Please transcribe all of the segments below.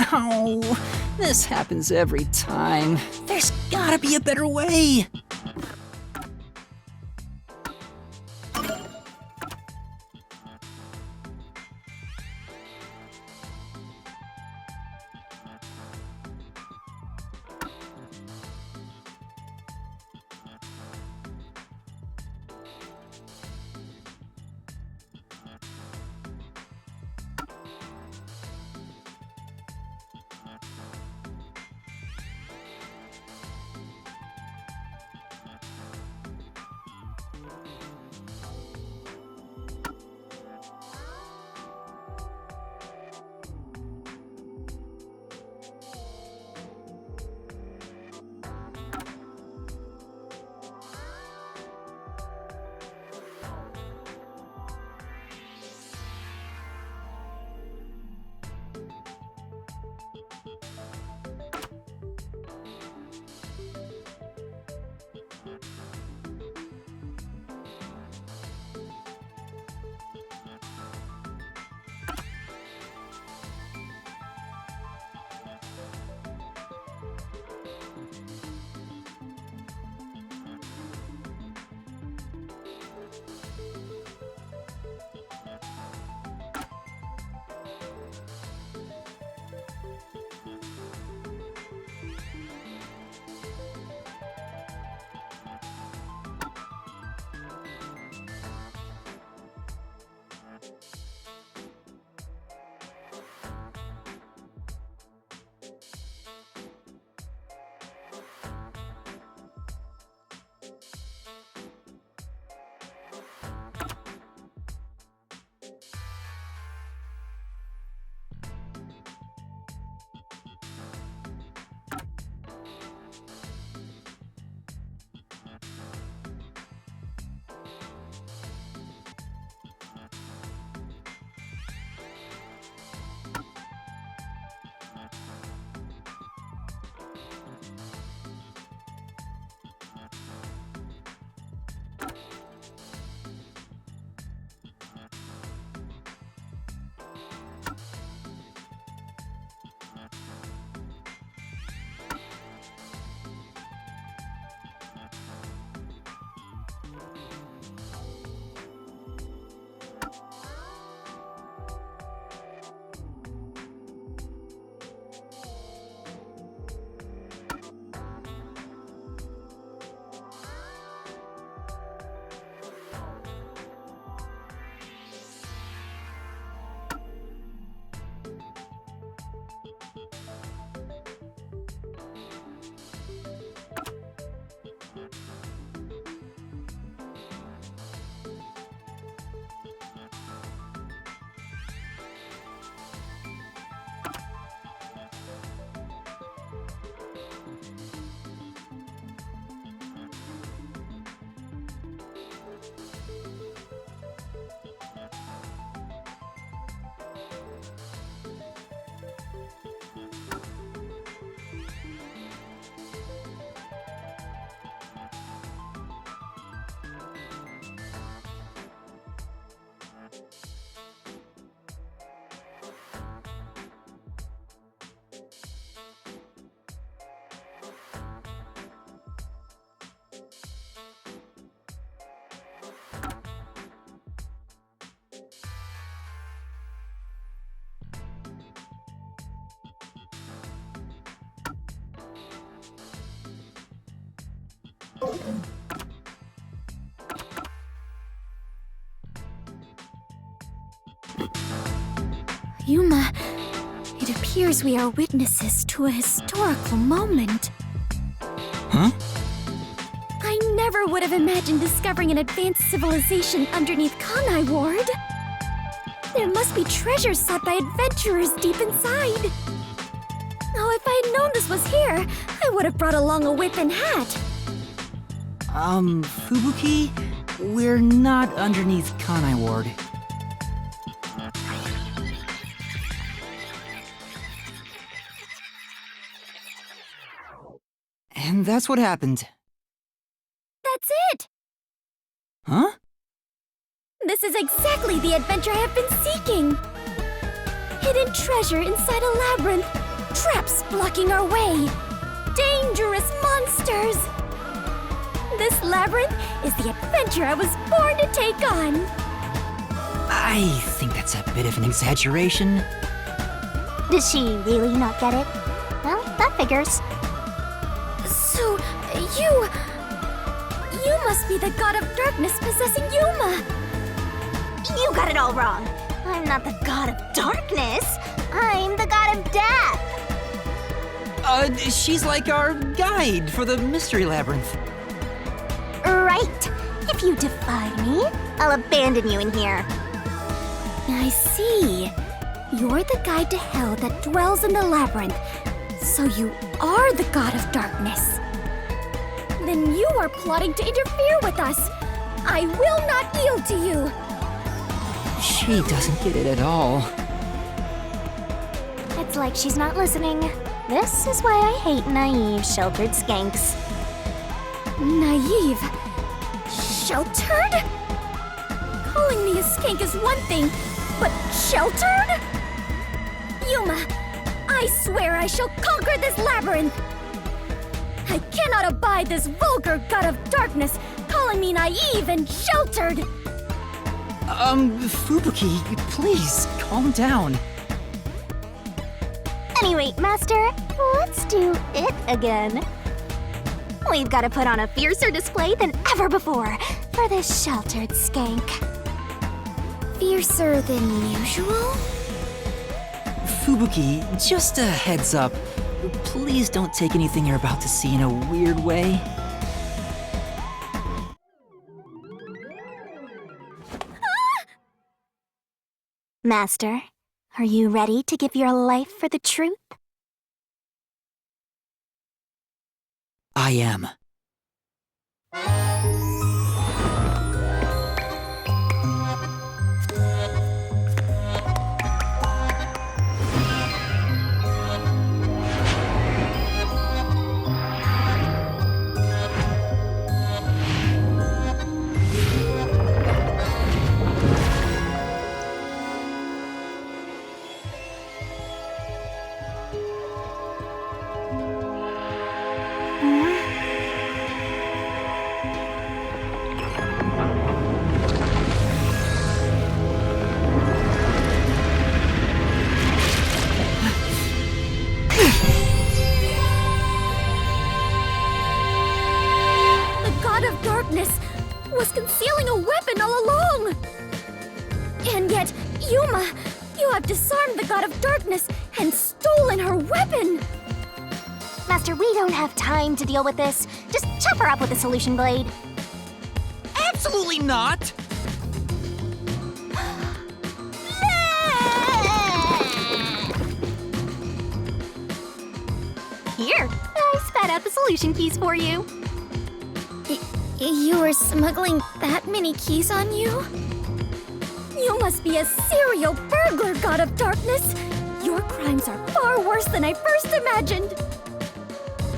Ow! This happens every time. There's gotta be a better way! Yuma, it appears we are witnesses to a historical moment. Huh? I never would have imagined discovering an advanced civilization underneath Kanai Ward. There must be treasures sought by adventurers deep inside. Oh, if I had known this was here, I would have brought along a whip and hat. Fubuki? We're not underneath Kanai Ward. And that's what happened. That's it! Huh? This is exactly the adventure I have been seeking! Hidden treasure inside a labyrinth, traps blocking our way, dangerous monsters. This labyrinth is the adventure I was born to take on. I think that's a bit of an exaggeration. Does she really not get it? Well, that figures. So, you must be the god of darkness possessing Yuma. You got it all wrong. I'm not the god of darkness. I'm the god of death. She's like our guide for the mystery labyrinth. Right. If you defy me, I'll abandon you in here. I see. You're the guide to hell that dwells in the labyrinth. So you are the god of darkness. Then you are plotting to interfere with us. I will not yield to you. She doesn't get it at all. It's like she's not listening. This is why I hate naive, sheltered skanks. Naive? Sheltered? Calling me a skank is one thing, but sheltered? Yuma, I swear I shall conquer this labyrinth. I cannot abide this vulgar god of darkness calling me naive and sheltered. Fubuki, please, calm down. Anyway, Master, let's do it again. We've got to put on a fiercer display than ever before for this sheltered skank. Fiercer than usual? Fubuki, just a heads up. Please don't take anything you're about to see in a weird way. Master, are you ready to give your life for the truth? I am. Was concealing a weapon all along! And yet, Yuma, you have disarmed the god of darkness and stolen her weapon! Master, we don't have time to deal with this. Just chop her up with a solution blade. Absolutely not! Here, I spat out the solution keys for you. You were smuggling that many keys on you? You must be a serial burglar, god of darkness! Your crimes are far worse than I first imagined!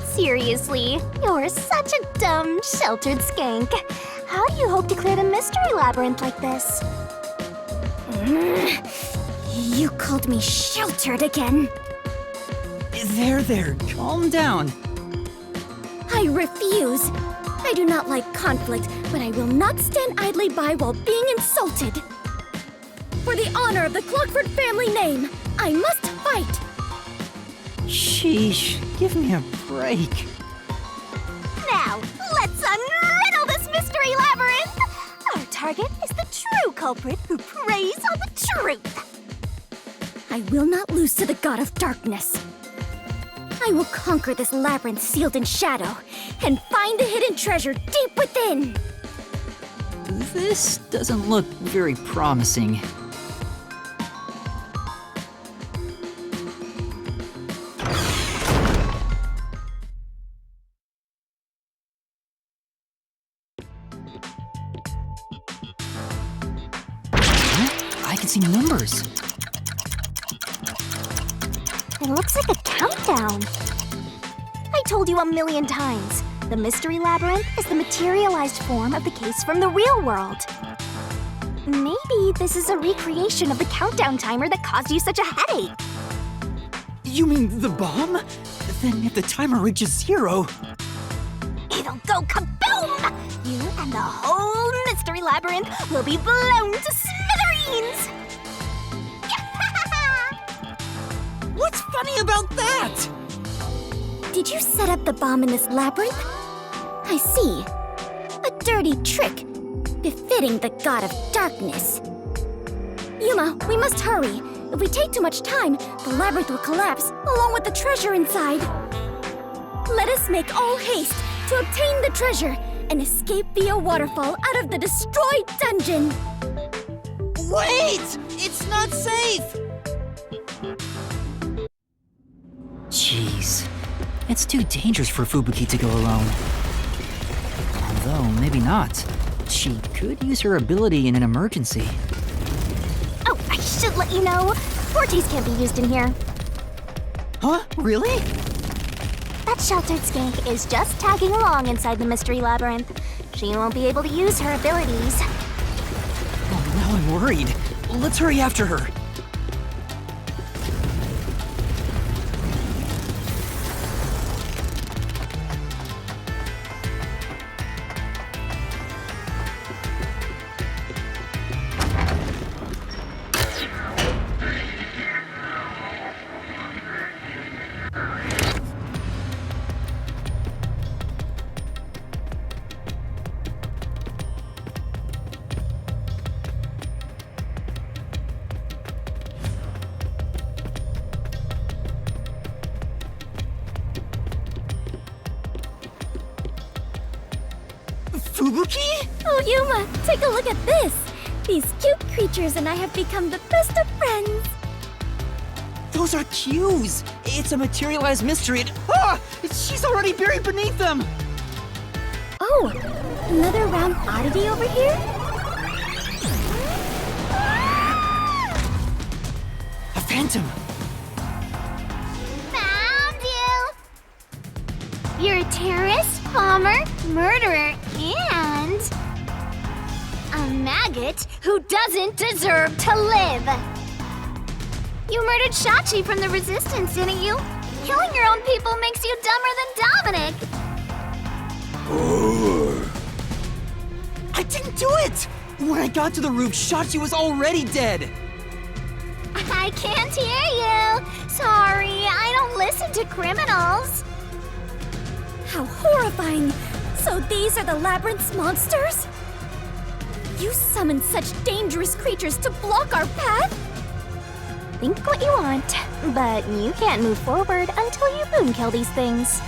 Seriously, you're such a dumb, sheltered skank. How do you hope to clear the mystery labyrinth like this? You called me sheltered again. There, calm down. I refuse. I do not like conflict, but I will not stand idly by while being insulted. For the honor of the Clockford family name, I must fight. Sheesh, give me a break. Now, let's unriddle this mystery labyrinth! Our target is the true culprit who preys on the truth. I will not lose to the god of darkness. I will conquer this labyrinth sealed in shadow and find the hidden treasure deep within. This doesn't look very promising. I can see numbers. It looks like a countdown. I told you 1,000,000 times. The mystery labyrinth is the materialized form of the case from the real world. Maybe this is a recreation of the countdown timer that caused you such a headache. You mean the bomb? Then if the timer reaches 0... It'll go kaboom! You and the whole mystery labyrinth will be blown to smithereens! What's funny about that? Did you set up the bomb in this labyrinth? I see. A dirty trick, befitting the god of darkness. Yuma, we must hurry. If we take too much time, the labyrinth will collapse, along with the treasure inside. Let us make all haste to obtain the treasure and escape via waterfall out of the destroyed dungeon. Wait! It's not safe! Jeez. It's too dangerous for Fubuki to go alone. Although, maybe not. She could use her ability in an emergency. Oh, I should let you know. Forties can't be used in here. Huh? Really? That sheltered skank is just tagging along inside the mystery labyrinth. She won't be able to use her abilities. Oh, now I'm worried. Let's hurry after her. Fubuki? Oh, Yuma, take a look at this. These cute creatures and I have become the best of friends. Those are cues! It's a materialized mystery and... Ah! She's already buried beneath them! Oh, another round oddity over here? A phantom! Found you! You're a terrorist, bomber, murderer, and... a maggot who doesn't deserve to live! You murdered Shachi from the Resistance, didn't you? Killing your own people makes you dumber than Dominic! I didn't do it! When I got to the roof, Shachi was already dead! I can't hear you! Sorry, I don't listen to criminals! How horrifying! So these are the labyrinth's monsters? You summoned such dangerous creatures to block our path? Think what you want, but you can't move forward until you boom kill these things.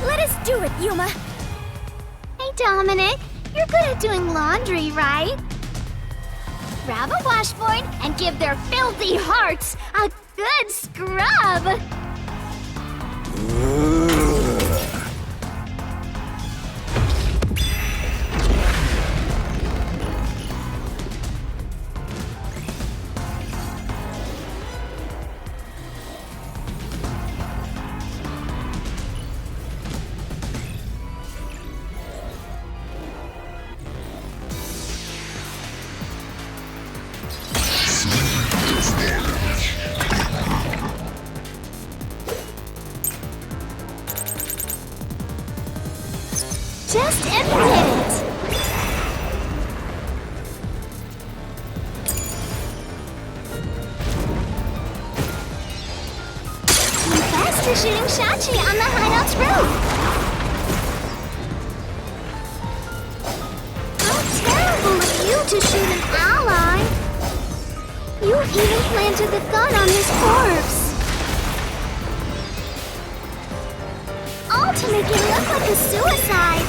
Let us do it, Yuma! Hey, Dominic, you're good at doing laundry, right? Grab a washboard and give their filthy hearts a good scrub! Just admit it! Confess to shooting Shachi on the hideout's roof! How terrible of you to shoot an ally! You even planted the gun on his corpse! All to make it look like a suicide!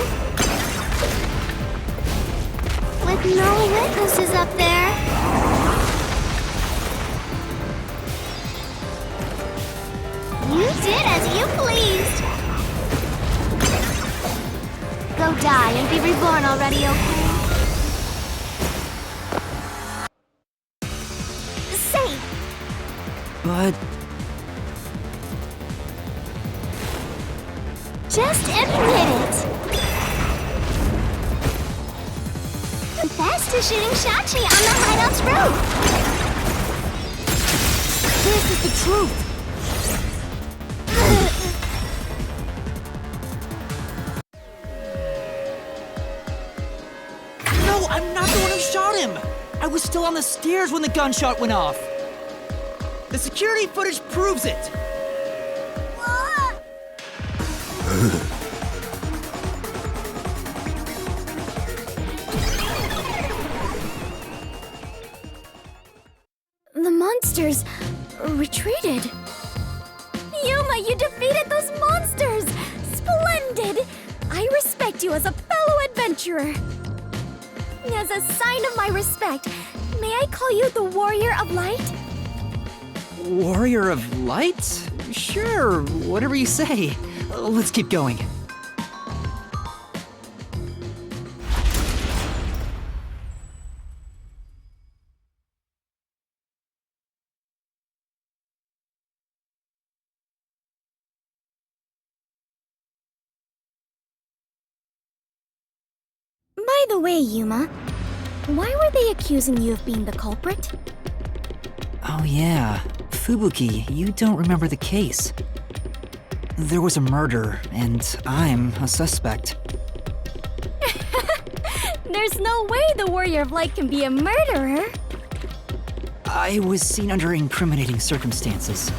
With no witnesses up there. You did as you pleased. Go die and be reborn already, okay? Safe. But... Just admit it. Confess to shooting Shachi on the hideout's roof. this is the truth! I was still on the stairs when the gunshot went off. The security footage proves it. The monsters retreated. Yuma, you defeated those monsters! Splendid! I respect you as a fellow adventurer. As a sign of my respect, may I call you the Warrior of Light? Warrior of Light? Sure, whatever you say. Let's keep going. By the way, Yuma, why were they accusing you of being the culprit? Oh yeah, Fubuki, you don't remember the case. There was a murder, and I'm a suspect. There's no way the Warrior of Light can be a murderer. I was seen under incriminating circumstances.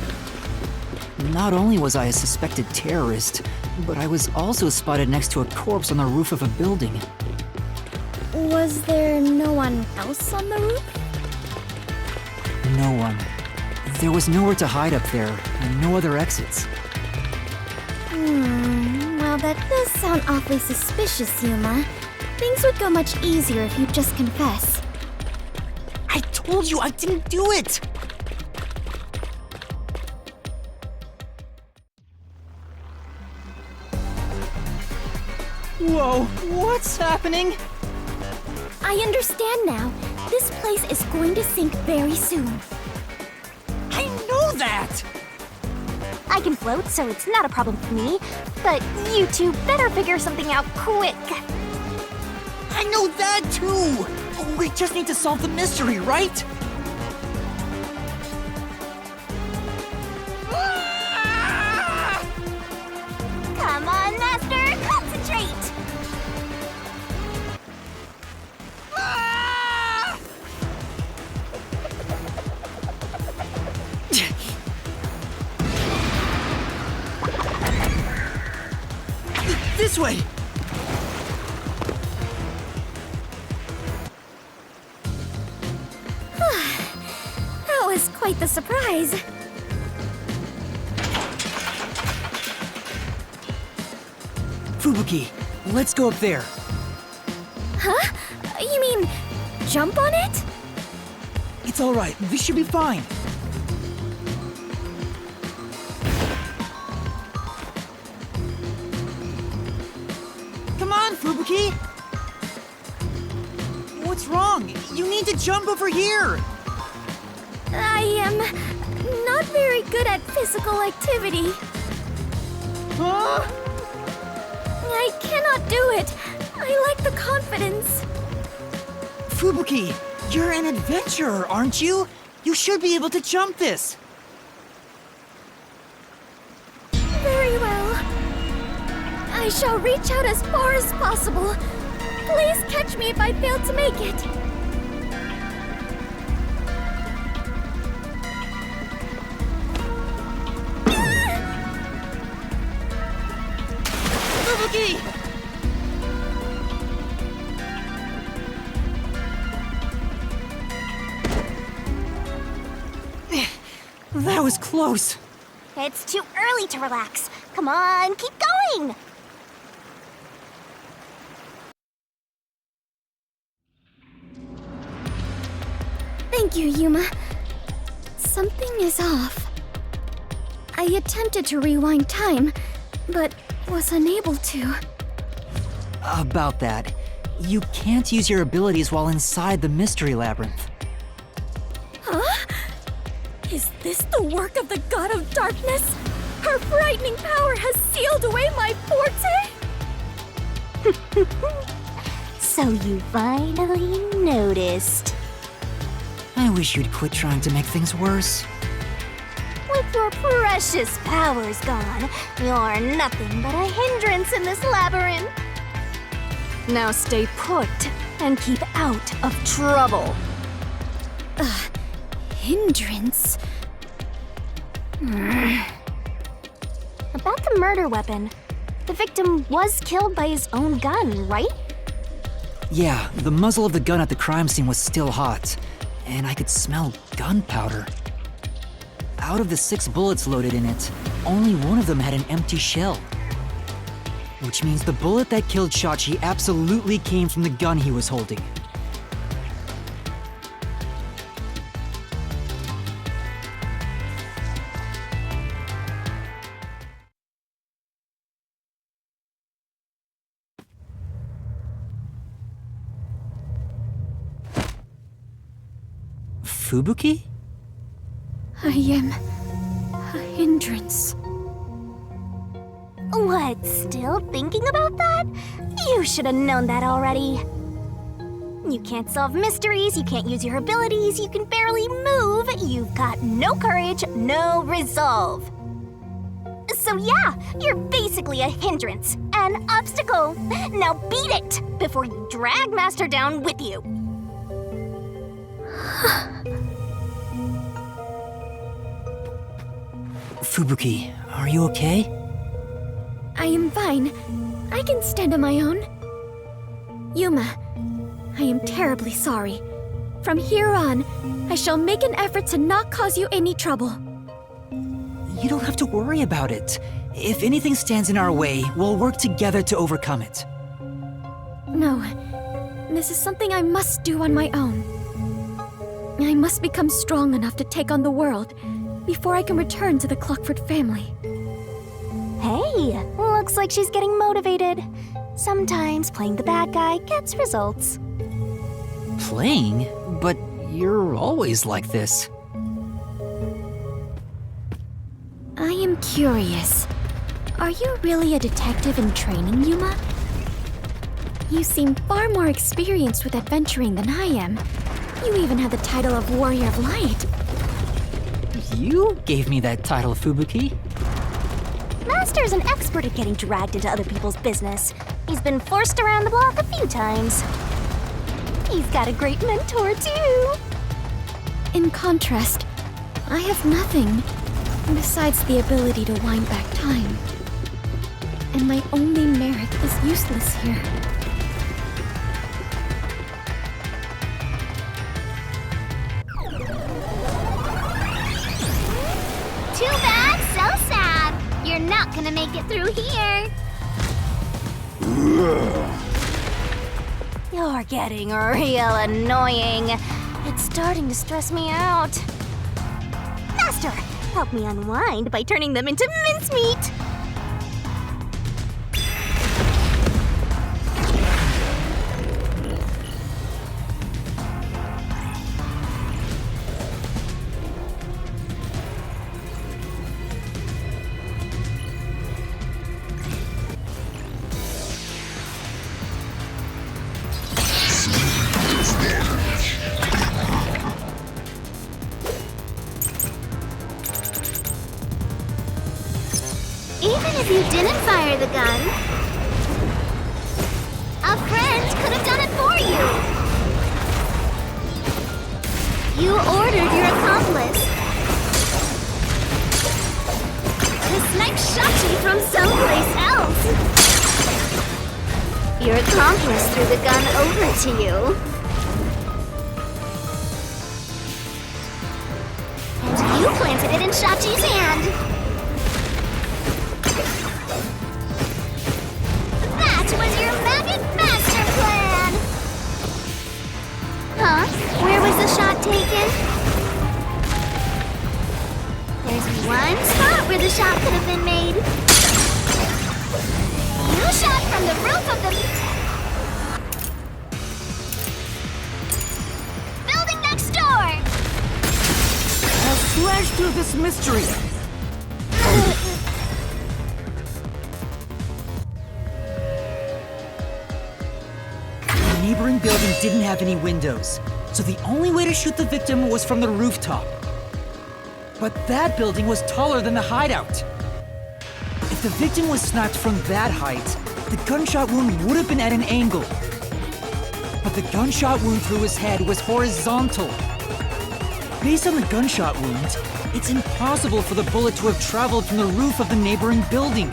Not only was I a suspected terrorist, but I was also spotted next to a corpse on the roof of a building. Was there no one else on the roof? No one. There was nowhere to hide up there, and no other exits. Well, that does sound awfully suspicious, Yuma. Things would go much easier if you'd just confess. I told you I didn't do it! Whoa, what's happening? I understand now. This place is going to sink very soon. I know that! I can float, so it's not a problem for me. But you two better figure something out quick. I know that too! We just need to solve the mystery, right? Come on, Master, concentrate! This way! That was quite the surprise. Fubuki, let's go up there. Huh? You mean jump on it? It's alright, this should be fine. Come on, Fubuki! What's wrong? You need to jump over here! I am not very good at physical activity. Huh? I cannot do it. I lack the confidence. Fubuki, you're an adventurer, aren't you? You should be able to jump this. Very well. I shall reach out as far as possible. Please catch me if I fail to make it. Fubuki! That was close. It's too early to relax. Come on, keep going! Thank you, Yuma. Something is off. I attempted to rewind time, but was unable to. About that, you can't use your abilities while inside the mystery labyrinth. Huh? Is this the work of the God of Darkness? Her frightening power has sealed away my forte? So you finally noticed. I wish you'd quit trying to make things worse. With your precious powers gone, you're nothing but a hindrance in this labyrinth. Now stay put and keep out of trouble. Hindrance? About the murder weapon. The victim was killed by his own gun, right? Yeah, the muzzle of the gun at the crime scene was still hot, and I could smell gunpowder. Out of the 6 bullets loaded in it, only one of them had an empty shell. Which means the bullet that killed Shachi absolutely came from the gun he was holding. Fubuki? I am a hindrance. What, still thinking about that? You should have known that already. You can't solve mysteries, you can't use your abilities, you can barely move, you've got no courage, no resolve. So yeah, you're basically a hindrance, an obstacle. Now beat it before you drag Master down with you. Fubuki, are you okay? I am fine. I can stand on my own. Yuma, I am terribly sorry. From here on, I shall make an effort to not cause you any trouble. You don't have to worry about it. If anything stands in our way, we'll work together to overcome it. No, this is something I must do on my own. I must become strong enough to take on the world before I can return to the Clockford family. Hey, looks like she's getting motivated. Sometimes playing the bad guy gets results. Playing? But you're always like this. I am curious. Are you really a detective in training, Yuma? You seem far more experienced with adventuring than I am. You even have the title of Warrior of Light. You gave me that title, Fubuki. Master's an expert at getting dragged into other people's business. He's been forced around the block a few times. He's got a great mentor, too. In contrast, I have nothing besides the ability to wind back time. And my only merit is useless here. Too bad, so sad. You're not gonna make it through here. You're getting real annoying. It's starting to stress me out. Master, help me unwind by turning them into mincemeat. Even if you didn't fire the gun, a friend could have done it for you. You ordered your accomplice to snipe Shachi from someplace else. Your accomplice threw the gun over to you. And you planted it in Shachi's hand. Was your maggot master plan? Huh? Where was the shot taken? There's one spot where the shot could have been made. You shot from the roof of the building next door. I'll slash through this mystery. The neighboring building didn't have any windows, so the only way to shoot the victim was from the rooftop. But that building was taller than the hideout. If the victim was sniped from that height, the gunshot wound would have been at an angle. But the gunshot wound through his head was horizontal. Based on the gunshot wounds, it's impossible for the bullet to have traveled from the roof of the neighboring building.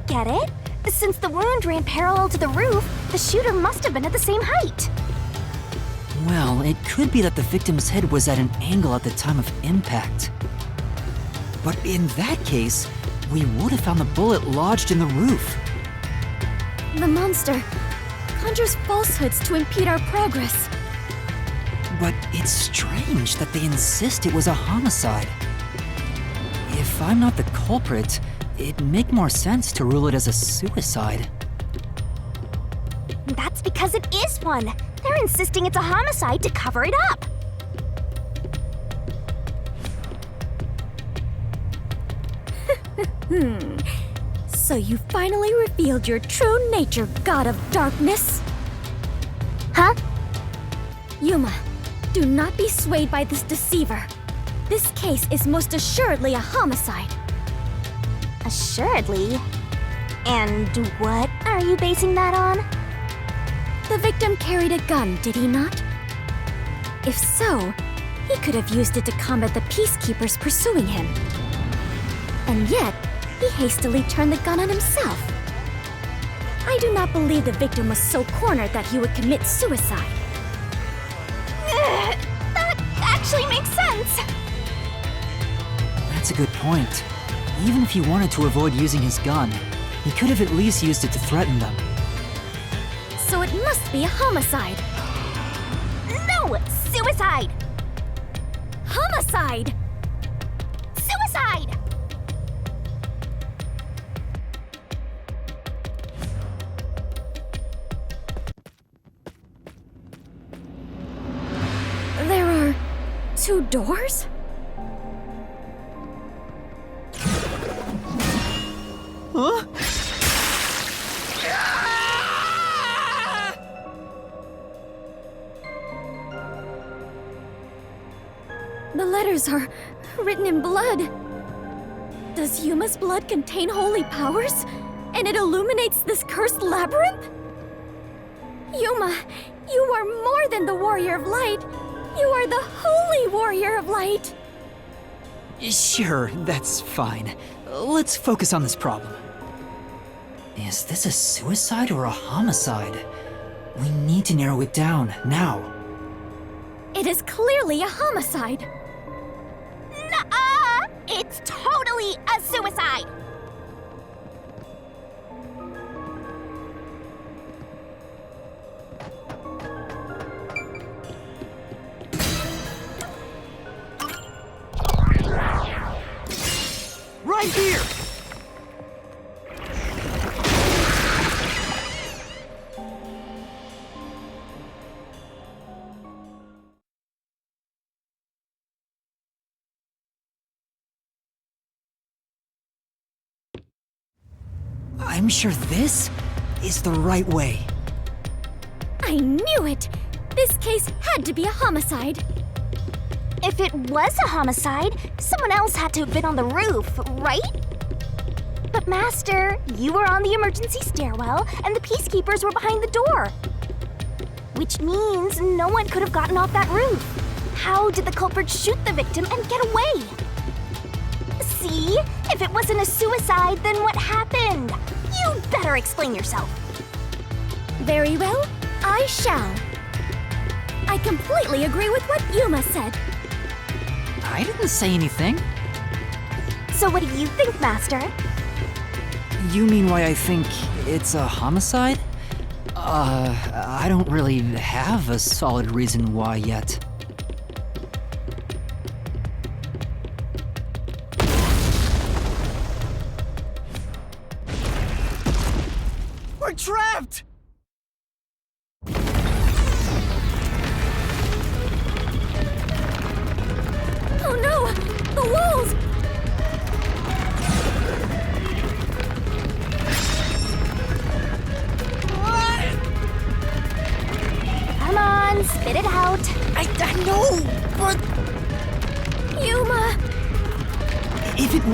Get it? Since the wound ran parallel to the roof, the shooter must have been at the same height. Well, it could be that the victim's head was at an angle at the time of impact. But in that case, we would have found the bullet lodged in the roof. The monster conjures falsehoods to impede our progress. But it's strange that they insist it was a homicide. If I'm not the culprit, it'd make more sense to rule it as a suicide. That's because it is one. They're insisting it's a homicide to cover it up. So you finally revealed your true nature, God of Darkness. Huh? Yuma, do not be swayed by this deceiver. This case is most assuredly a homicide. Assuredly. And what are you basing that on? The victim carried a gun, did he not? If so, he could have used it to combat the peacekeepers pursuing him. And yet, he hastily turned the gun on himself. I do not believe the victim was so cornered that he would commit suicide. That actually makes sense. That's a good point. Even if he wanted to avoid using his gun, he could have at least used it to threaten them. So it must be a homicide. No! Suicide! Homicide! Suicide! There are 2 doors? Huh? The letters are written in blood. Does Yuma's blood contain holy powers? And it illuminates this cursed labyrinth? Yuma, you are more than the warrior of light. You are the holy warrior of light. Sure, that's fine. Let's focus on this problem. Is this a suicide or a homicide? We need to narrow it down, now. It is clearly a homicide. Nuh-uh! It's totally a suicide! Right here! I'm sure this is the right way. I knew it! This case had to be a homicide. If it was a homicide, someone else had to have been on the roof, right? But Master, you were on the emergency stairwell, and the peacekeepers were behind the door. Which means no one could have gotten off that roof. How did the culprit shoot the victim and get away? See? If it wasn't a suicide, then what happened? You better explain yourself. Very well, I shall. I completely agree with what Yuma said. I didn't say anything. So what do you think, Master? You mean why I think it's a homicide? I don't really have a solid reason why yet. We're trapped!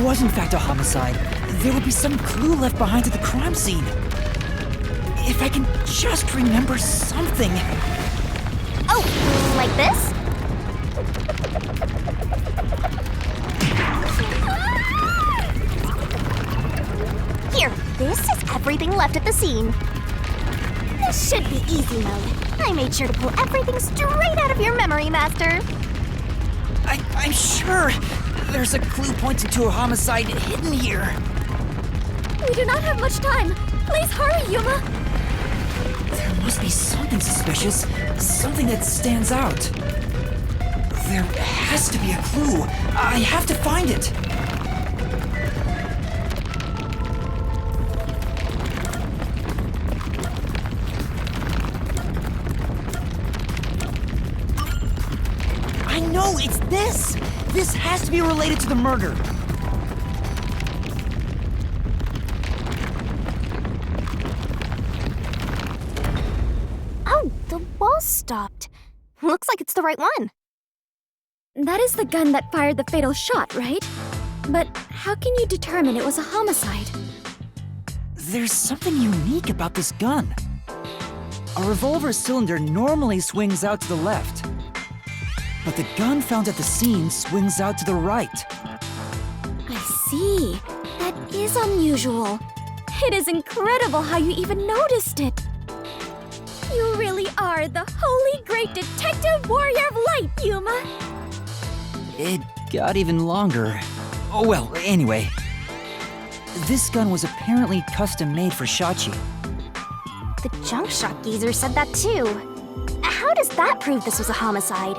was in fact a homicide, there would be some clue left behind at the crime scene. If I can just remember something. Oh, like this? Here, this is everything left at the scene. This should be easy mode. I made sure to pull everything straight out of your memory, Master. I'm sure there's a clue pointing to a homicide hidden here. We do not have much time. Please hurry, Yuma. There must be something suspicious, something that stands out. There has to be a clue. I have to find it. I know, it's this! This has to be related to the murder. Oh, the wall stopped. Looks like it's the right one. That is the gun that fired the fatal shot, right? But how can you determine it was a homicide? There's something unique about this gun. A revolver cylinder normally swings out to the left, but the gun found at the scene swings out to the right. I see. That is unusual. It is incredible how you even noticed it. You really are the holy great detective warrior of light, Yuma. It got even longer. Oh well, anyway. This gun was apparently custom made for Shachi. The junk shop geezer said that too. How does that prove this was a homicide?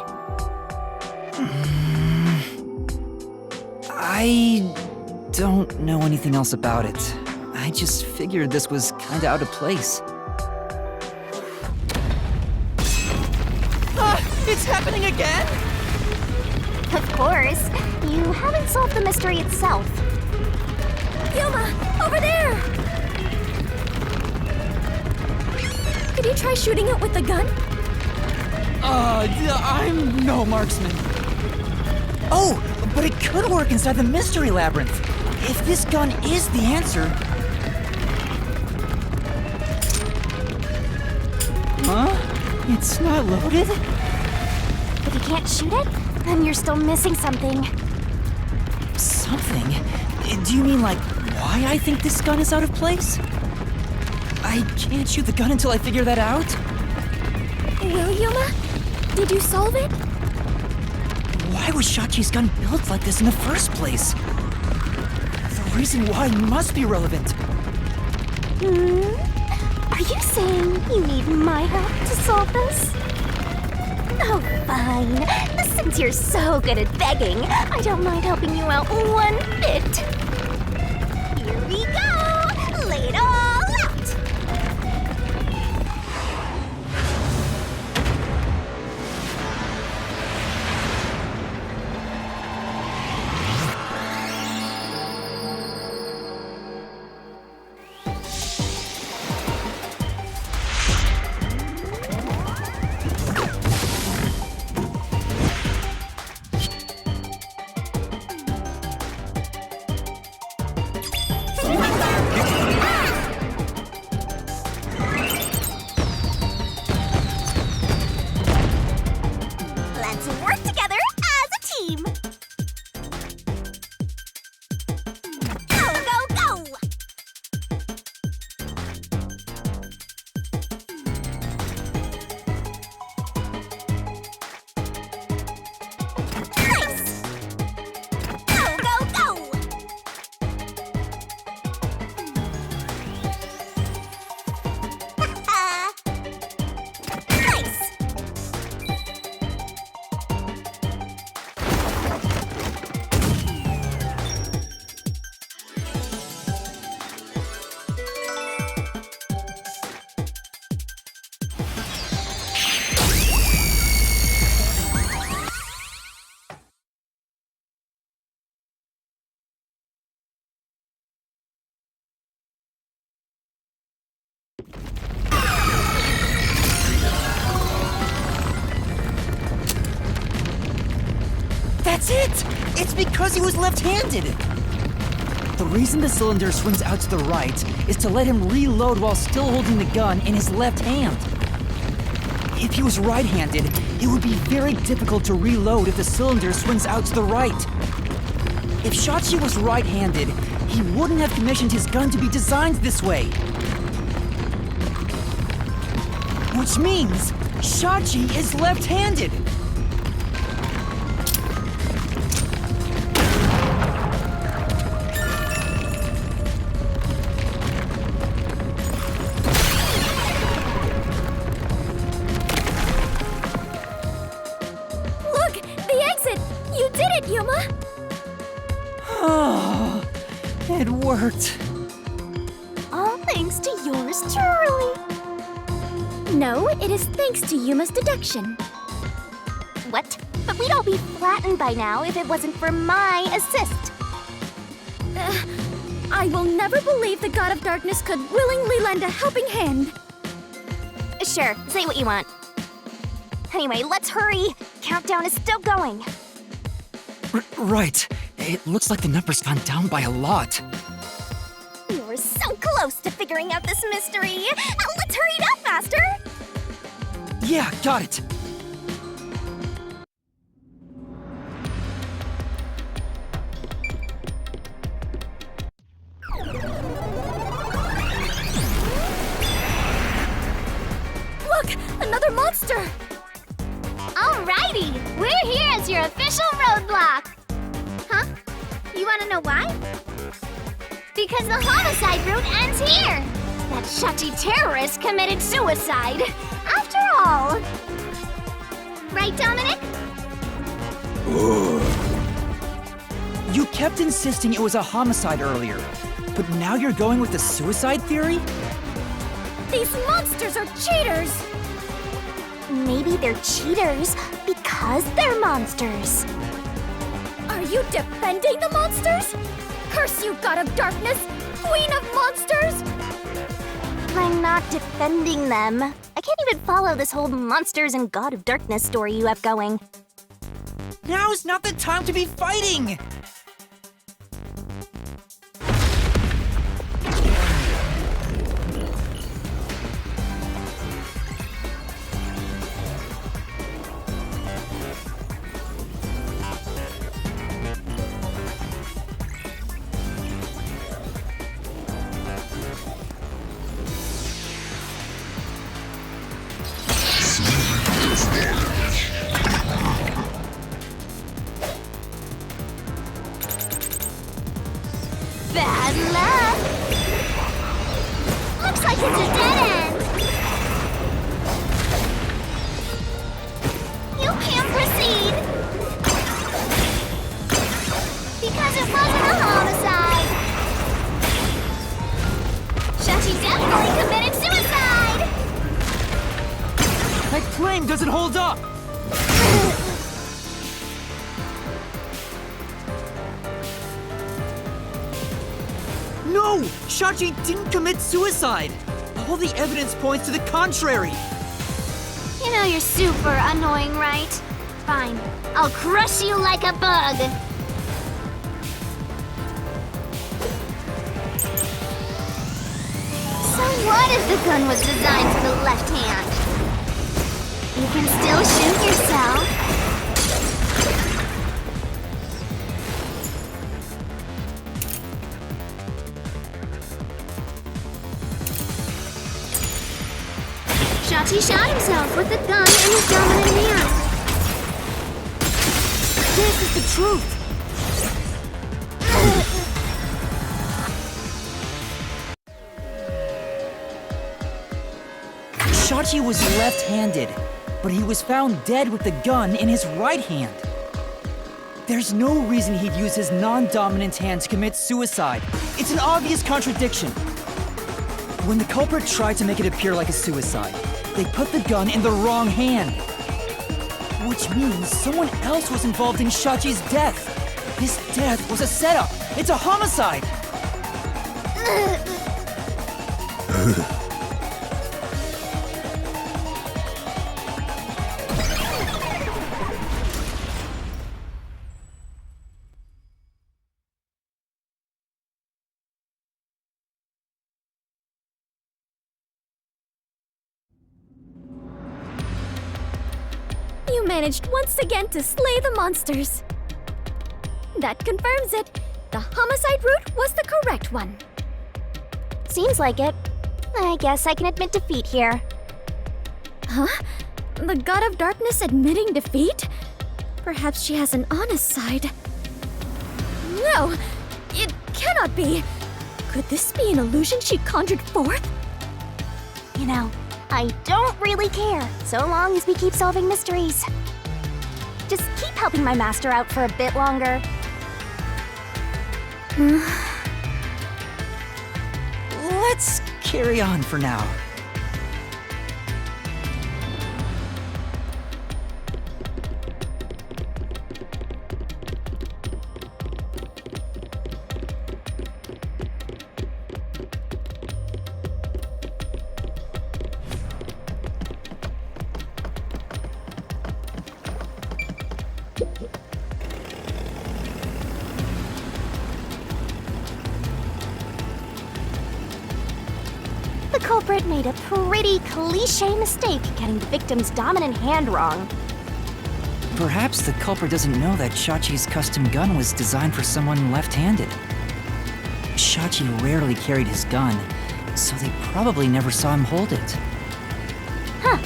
I don't know anything else about it. I just figured this was kinda out of place. It's happening again? Of course. You haven't solved the mystery itself. Yuma, over there! Could you try shooting it with the gun? I'm no marksman. Oh, but it could work inside the mystery labyrinth. If this gun is the answer... Huh? It's not loaded? If you can't shoot it, then you're still missing something. Something? Do you mean like why I think this gun is out of place? I can't shoot the gun until I figure that out? Well, Yuma, did you solve it? Why was Shachi's gun built like this in the first place? The reason why must be relevant. Are you saying you need my help to solve this? Oh, fine. Since you're so good at begging, I don't mind helping you out one bit. Here we go! Lay it all out! Let's work together as a team! Go, go, go! Nice! Go, go, go! Nice! That's it! It's because he was left-handed! The reason the cylinder swings out to the right is to let him reload while still holding the gun in his left hand. If he was right-handed, it would be very difficult to reload if the cylinder swings out to the right. If Shachi was right-handed, he wouldn't have commissioned his gun to be designed this way. Which means Shachi is left-handed. Look! The exit! You did it, Yuma! Oh, it worked. All thanks to yours truly. No, it is thanks to Yuma's deduction. What? But we'd all be flattened by now if it wasn't for my assist. I will never believe the God of Darkness could willingly lend a helping hand. Sure, say what you want. Anyway, let's hurry. Countdown is still going. Right. It looks like the number's gone down by a lot. You're so close to figuring out this mystery. Let's hurry it up, Master. Yeah, got it. Look! Another monster! Alrighty, we're here as your official roadblock. Huh? You wanna know why? Because the homicide route ends here. That Shachi terrorist committed suicide. After all. Right, Dominic? You kept insisting it was a homicide earlier, but now you're going with the suicide theory? These monsters are cheaters! Maybe they're cheaters because they're monsters. Are you defending the monsters? Curse you, God of Darkness! Queen of Monsters! I'm not defending them. I can't even follow this whole monsters and God of Darkness story you have going. Now's not the time to be fighting! Bad luck! Looks like it's a dead end! You can't proceed! Because it wasn't a homicide! Shachi definitely committed suicide! That claim doesn't hold up! No! Shachi didn't commit suicide! All the evidence points to the contrary! You know you're super annoying, right? Fine. I'll crush you like a bug! So what if the gun was designed for the left hand? You can still shoot yourself. Shachi shot himself with the gun in his dominant hand. This is the truth! Shachi was left-handed, but he was found dead with the gun in his right hand. There's no reason he'd use his non-dominant hand to commit suicide. It's an obvious contradiction. When the culprit tried to make it appear like a suicide, they put the gun in the wrong hand. Which means someone else was involved in Shachi's death. This death was a setup. It's a homicide. you managed once again to slay the monsters. That confirms it. The homicide route was the correct one. Seems like it. I guess I can admit defeat here. Huh? The God of Darkness admitting defeat? Perhaps she has an honest side. No! It cannot be! Could this be an illusion she conjured forth? You know, I don't really care, so long as we keep solving mysteries. Just keep helping my master out for a bit longer. Let's carry on for now. The culprit made a pretty cliché mistake getting the victim's dominant hand wrong. Perhaps the culprit doesn't know that Shachi's custom gun was designed for someone left-handed. Shachi rarely carried his gun, so they probably never saw him hold it. Huh,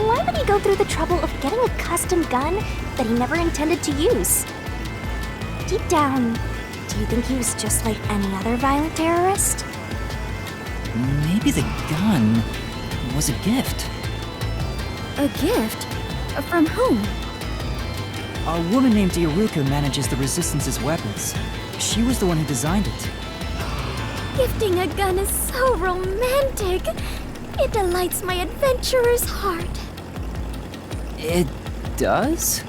why would he go through the trouble of getting a custom gun that he never intended to use? Deep down, do you think he was just like any other violent terrorist? Maybe the gun was a gift. A gift? From whom? A woman named Iruka manages the Resistance's weapons. She was the one who designed it. Gifting a gun is so romantic. It delights my adventurer's heart. It does?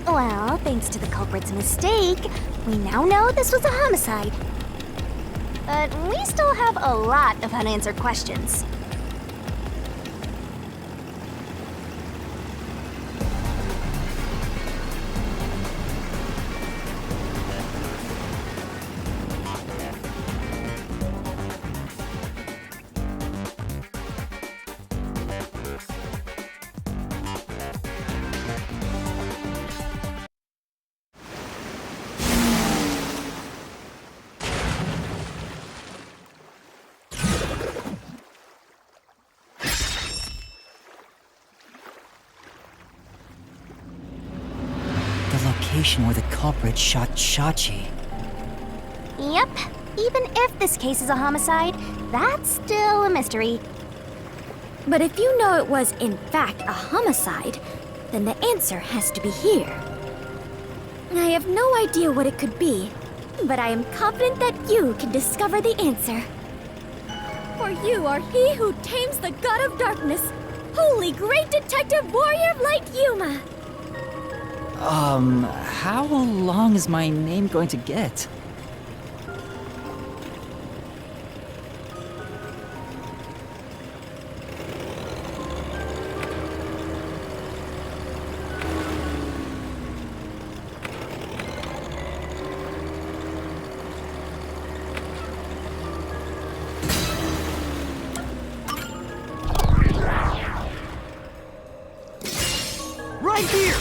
Well, thanks to the culprit's mistake, we now know this was a homicide. But we still have a lot of unanswered questions. Where the culprit shot Shachi. Yep, even if this case is a homicide, that's still a mystery. But if you know it was, in fact, a homicide, then the answer has to be here. I have no idea what it could be, but I am confident that you can discover the answer. For you are he who tames the God of Darkness, holy great detective warrior of light Yuma. How long is my name going to get? Right here!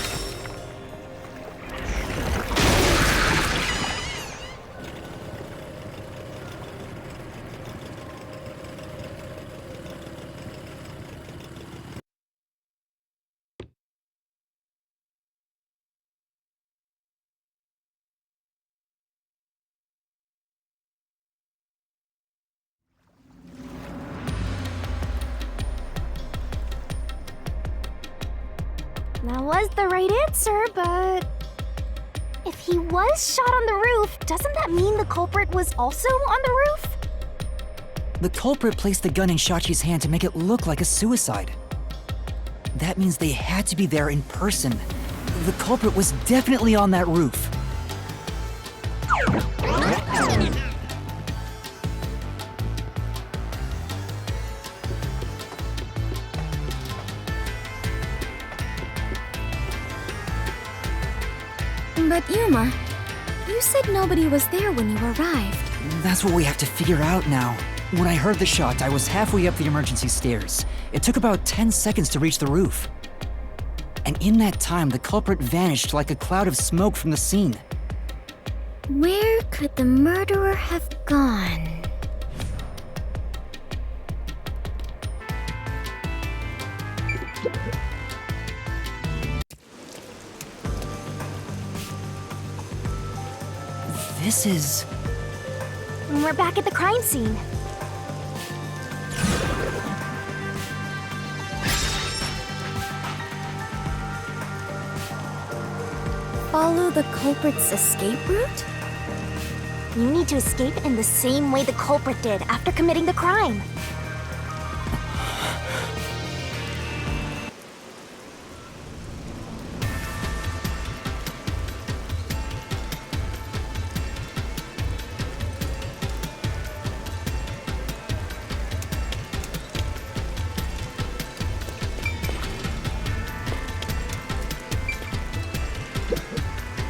That was the right answer, but... if he was shot on the roof, doesn't that mean the culprit was also on the roof? The culprit placed the gun in Shachi's hand to make it look like a suicide. That means they had to be there in person. The culprit was definitely on that roof. But Yuma, you said nobody was there when you arrived. That's what we have to figure out now. When I heard the shot, I was halfway up the emergency stairs. It took about 10 seconds to reach the roof. And in that time, the culprit vanished like a cloud of smoke from the scene. Where could the murderer have gone? This is... We're back at the crime scene. Follow the culprit's escape route? You need to escape in the same way the culprit did after committing the crime.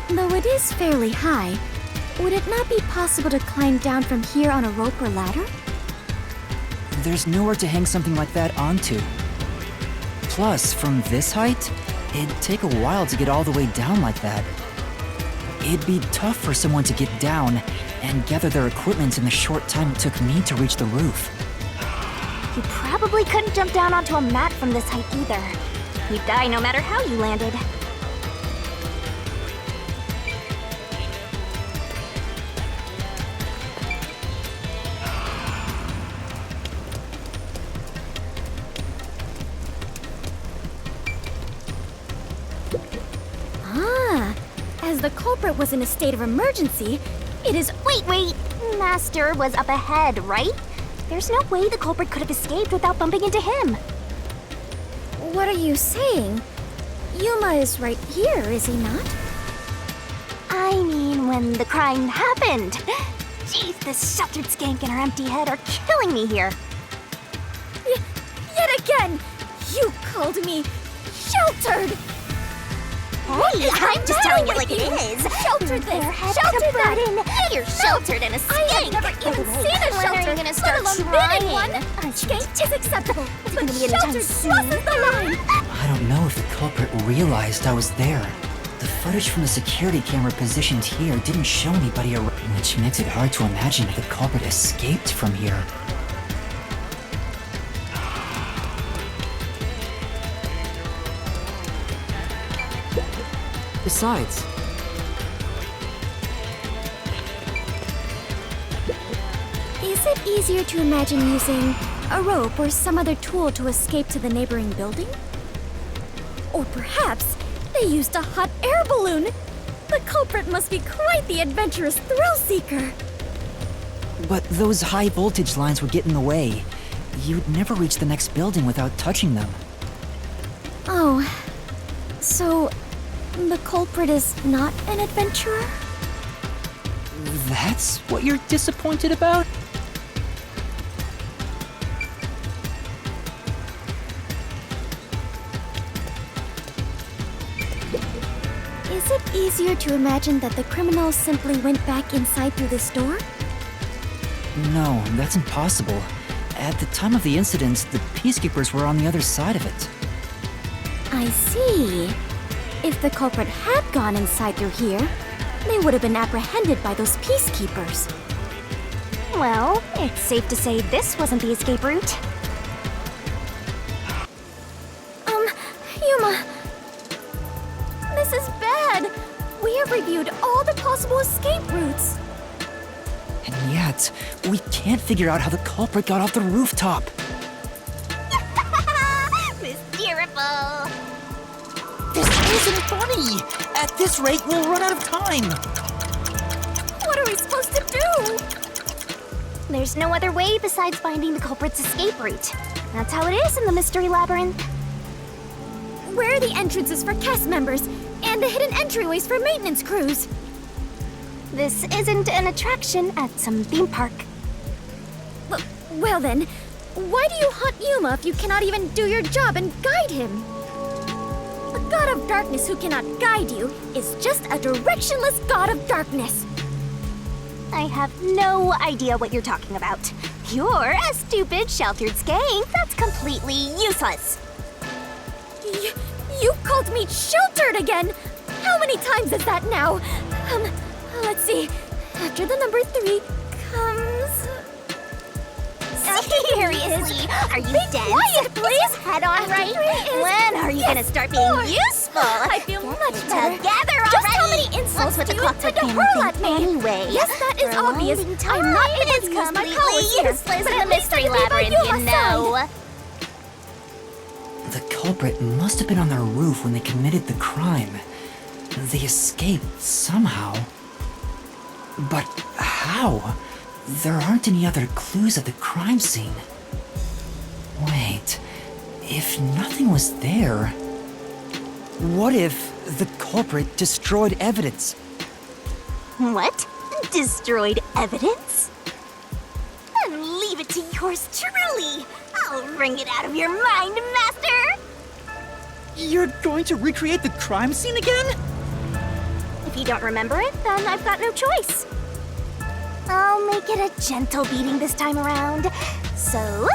Though it is fairly high, would it not be possible to climb down from here on a rope or ladder? There's nowhere to hang something like that onto. Plus, from this height, it'd take a while to get all the way down like that. It'd be tough for someone to get down and gather their equipment in the short time it took me to reach the roof. You probably couldn't jump down onto a mat from this height either. You'd die no matter how you landed. As the culprit was in a state of emergency, it is— Wait! Master was up ahead, right? There's no way the culprit could have escaped without bumping into him. What are you saying? Yuma is right here, is he not? I mean, when the crime happened. Jeez, this sheltered skank and her empty head are killing me here. Yet again! You called me sheltered! Hey, I'm just telling you like it is. Sheltered this! Sheltered that! You're sheltered in a skank. I have never even seen a shelter, When are you gonna start let alone been in one! trying? Skank is acceptable, but gonna be anytime sheltered soon. crosses the line! I don't know if the culprit realized I was there. The footage from the security camera positioned here didn't show anybody around, which makes it hard to imagine if the culprit escaped from here. Besides, Is it easier to imagine using a rope or some other tool to escape to the neighboring building? Or perhaps they used a hot air balloon? The culprit must be quite the adventurous thrill-seeker. but those high voltage lines would get in the way. You'd never reach the next building without touching them. Oh, so the culprit is not an adventurer? That's what you're disappointed about? Is it easier to imagine that the criminal simply went back inside through this door? No, that's impossible. At the time of the incident, the peacekeepers were on the other side of it. I see. If the culprit had gone inside through here, they would have been apprehended by those peacekeepers. Well, it's safe to say this wasn't the escape route. Yuma. This is bad. We have reviewed all the possible escape routes. And yet, we can't figure out how the culprit got off the rooftop. Mysterious. This isn't funny! At this rate, we'll run out of time! What are we supposed to do? There's no other way besides finding the culprit's escape route. That's how it is in the Mystery Labyrinth. Where are the entrances for cast members and the hidden entryways for maintenance crews? This isn't an attraction at some theme park. Well then, why do you hunt Yuma if you cannot even do your job and guide him? A god of darkness who cannot guide you is just a directionless god of darkness. I have no idea what you're talking about. You're a stupid, sheltered skank that's completely useless. You called me sheltered again! How many times is that now? Let's see. After the number 3 comes... Seriously, are you dense? Quiet, please! Head on right? Is... When are you gonna start being 4. useful? I feel much better. Together already! Just how many insults What's with do the you intend to clockwork hurl hammer at thing me? anyway? Yes, that is For a obvious. long time, I'm not able it's to use my completely powers here, useless but in at the least I mystery can leave labyrinth, you you know. aside. The culprit must have been on their roof when they committed the crime. They escaped somehow. But how? There aren't any other clues at the crime scene. Wait, if nothing was there, what if the culprit destroyed evidence? What? Destroyed evidence? Then leave it to yours truly. I'll wring it out of your mind, Master. You're going to recreate the crime scene again? If you don't remember it, then I've got no choice. I'll make it a gentle beating this time around. So,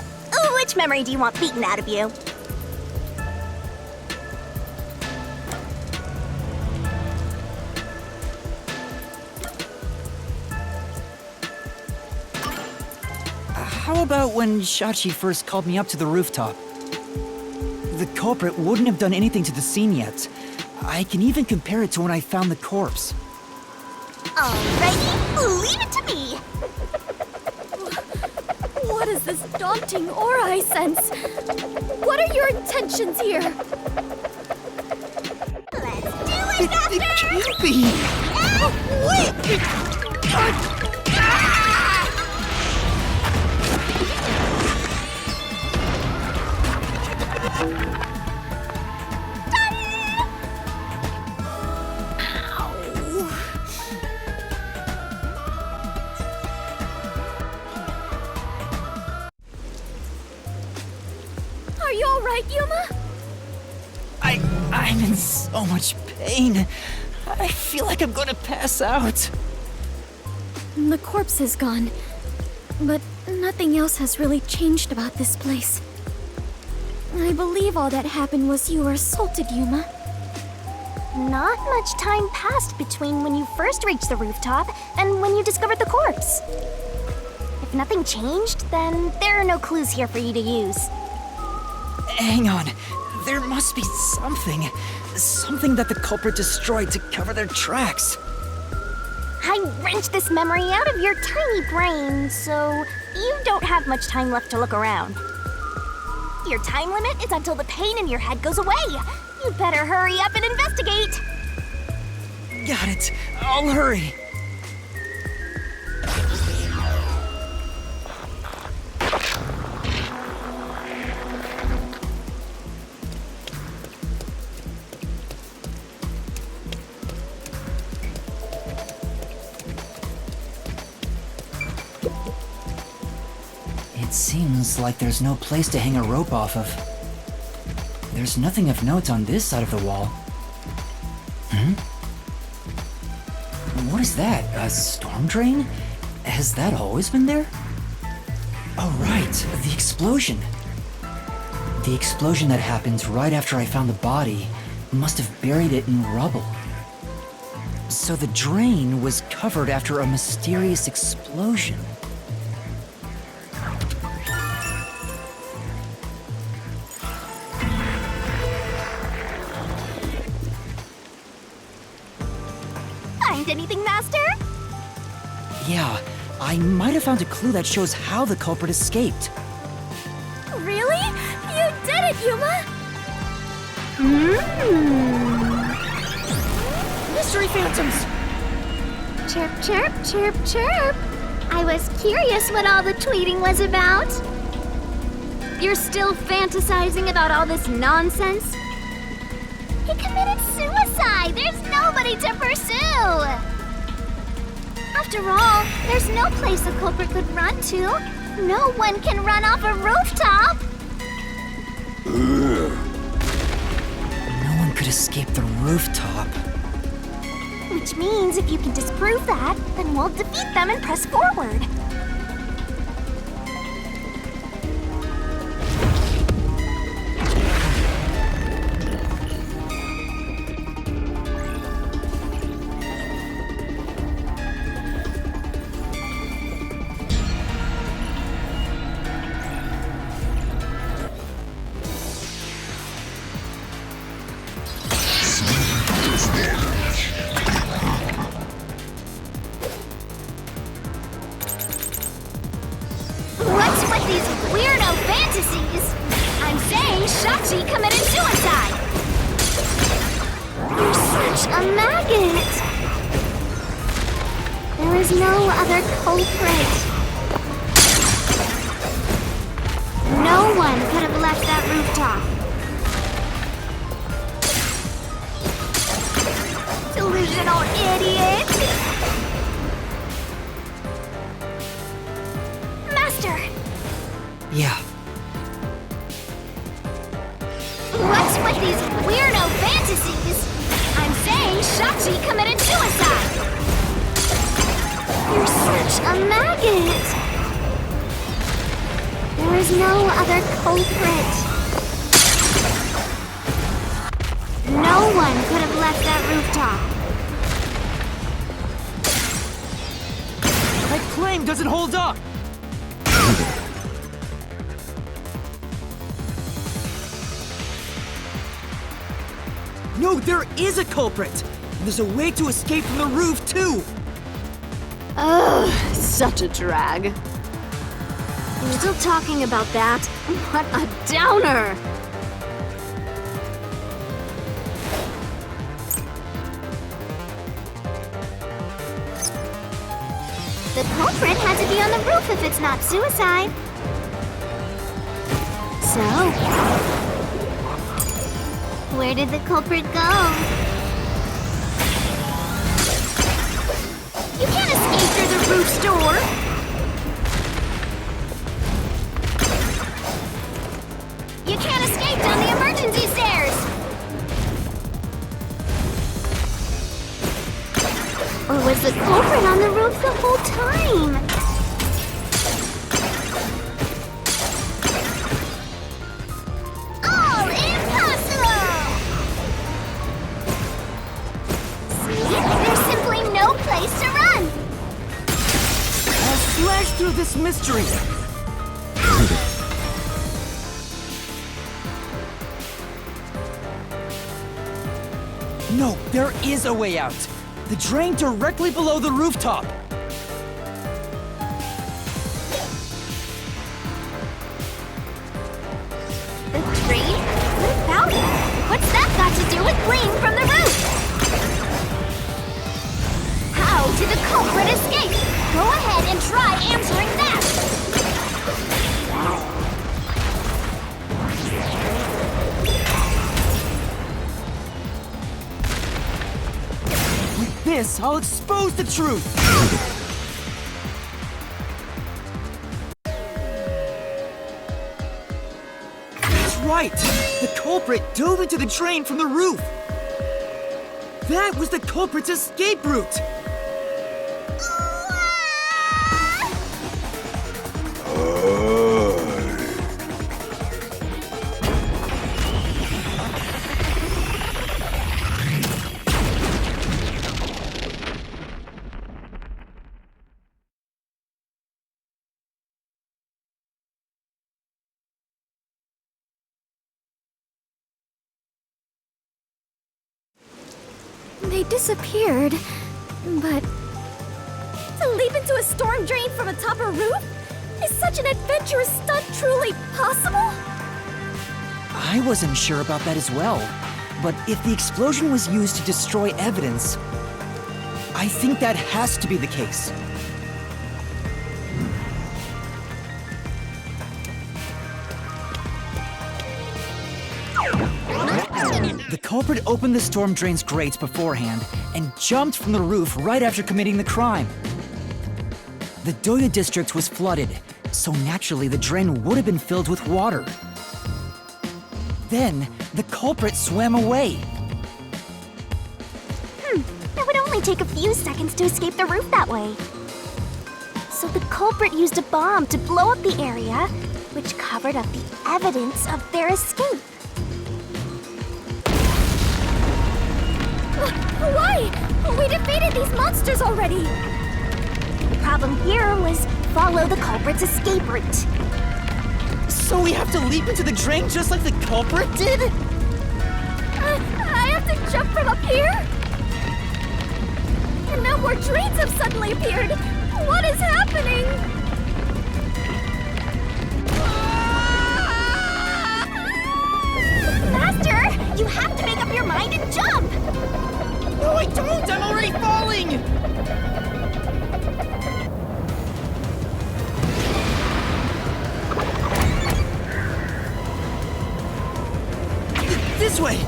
which memory do you want beaten out of you? How about when Shachi first called me up to the rooftop? The culprit wouldn't have done anything to the scene yet. I can even compare it to when I found the corpse. Alrighty, leave it to me. What is this daunting aura I sense? What are your intentions here? Let's do it, Master! It can't be! Are you alright, Yuma? I'm in so much pain. I feel like I'm gonna pass out. The corpse is gone, but nothing else has really changed about this place. I believe all that happened was you were assaulted, Yuma. Not much time passed between when you first reached the rooftop and when you discovered the corpse. If nothing changed, then there are no clues here for you to use. Hang on. There must be something. Something that the culprit destroyed to cover their tracks. I wrenched this memory out of your tiny brain, so you don't have much time left to look around. Your time limit is until the pain in your head goes away. You better hurry up and investigate. Got it. I'll hurry. It seems like there's no place to hang a rope off of. There's nothing of note on this side of the wall. What is that? A storm drain? Has that always been there? Oh, right. The explosion. The explosion that happened right after I found the body must have buried it in rubble. So the drain was covered after a mysterious explosion. Find anything, Master? Yeah, I might have found a clue that shows how the culprit escaped. Really? You did it, Yuma! Mystery phantoms! Chirp, chirp, chirp, chirp. I was curious what all the tweeting was about. You're still fantasizing about all this nonsense? He committed suicide! There's nobody to pursue! After all, there's no place the culprit could run to. No one can run off a rooftop! No one could escape the rooftop. Which means if you can disprove that, then we'll defeat them and press forward. fantasies! I'm saying Shachi committed suicide! You're such a maggot! There is no other culprit. No one could have left that rooftop. Delusional idiot! Master! Yeah, What's with these weirdo fantasies? I'm saying Shachi committed suicide! You're such a maggot! There is no other culprit. No one could have left that rooftop. my claim doesn't hold up! No, there is a culprit! And there's a way to escape from the roof, too! Ugh, such a drag. You're still talking about that? What a downer! The culprit had to be on the roof if it's not suicide. So, where did the culprit go? You can't escape through the roof's door! You can't escape down the emergency stairs! Or was the culprit on the roof the whole time? All impossible! See? There's simply no place to run! I'll slash through this mystery! No, there is a way out! The drain directly below the rooftop! The drain? What about it? What's that got to do with fleeing from the roof? How did the culprit escape? Go ahead and try answering that! With this, I'll expose the truth! That's right! The culprit dove into the drain from the roof! That was the culprit's escape route! They disappeared, but to leap into a storm drain from atop a roof? Is such an adventurous stunt truly possible? I wasn't sure about that as well. But if the explosion was used to destroy evidence, I think that has to be the case. The culprit opened the storm drain's grates beforehand and jumped from the roof right after committing the crime. The Doya district was flooded, so naturally the drain would have been filled with water. Then, the culprit swam away. It would only take a few seconds to escape the roof that way. So the culprit used a bomb to blow up the area, which covered up the evidence of their escape. Why? We defeated these monsters already! The problem here was follow the culprit's escape route. So we have to leap into the drain just like the culprit did? I have to jump from up here? And now more drains have suddenly appeared! What is happening? You have to make up your mind and jump! No, I don't! I'm already falling! This way!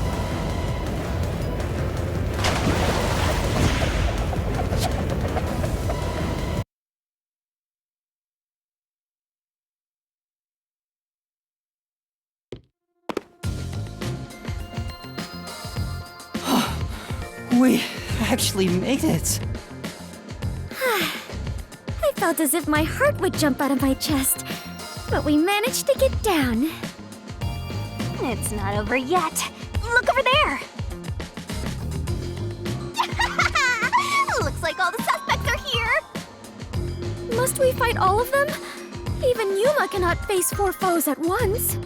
We actually made it. I felt as if my heart would jump out of my chest, but we managed to get down. It's not over yet. Look over there! Looks like all the suspects are here! Must we fight all of them? Even Yuma cannot face 4 foes at once.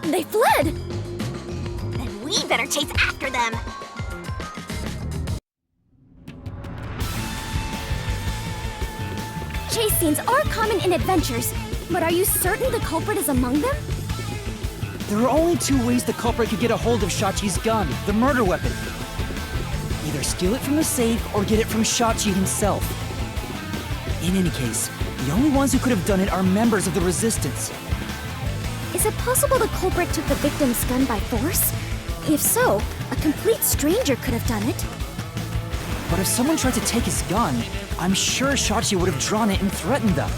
They fled! Then we better chase after them! Chase scenes are common in adventures, but are you certain the culprit is among them? There are only 2 ways the culprit could get a hold of Shachi's gun, the murder weapon. Either steal it from the safe or get it from Shachi himself. In any case, the only ones who could have done it are members of the Resistance. Is it possible the culprit took the victim's gun by force? If so, a complete stranger could have done it. But if someone tried to take his gun, I'm sure Shachi would have drawn it and threatened them.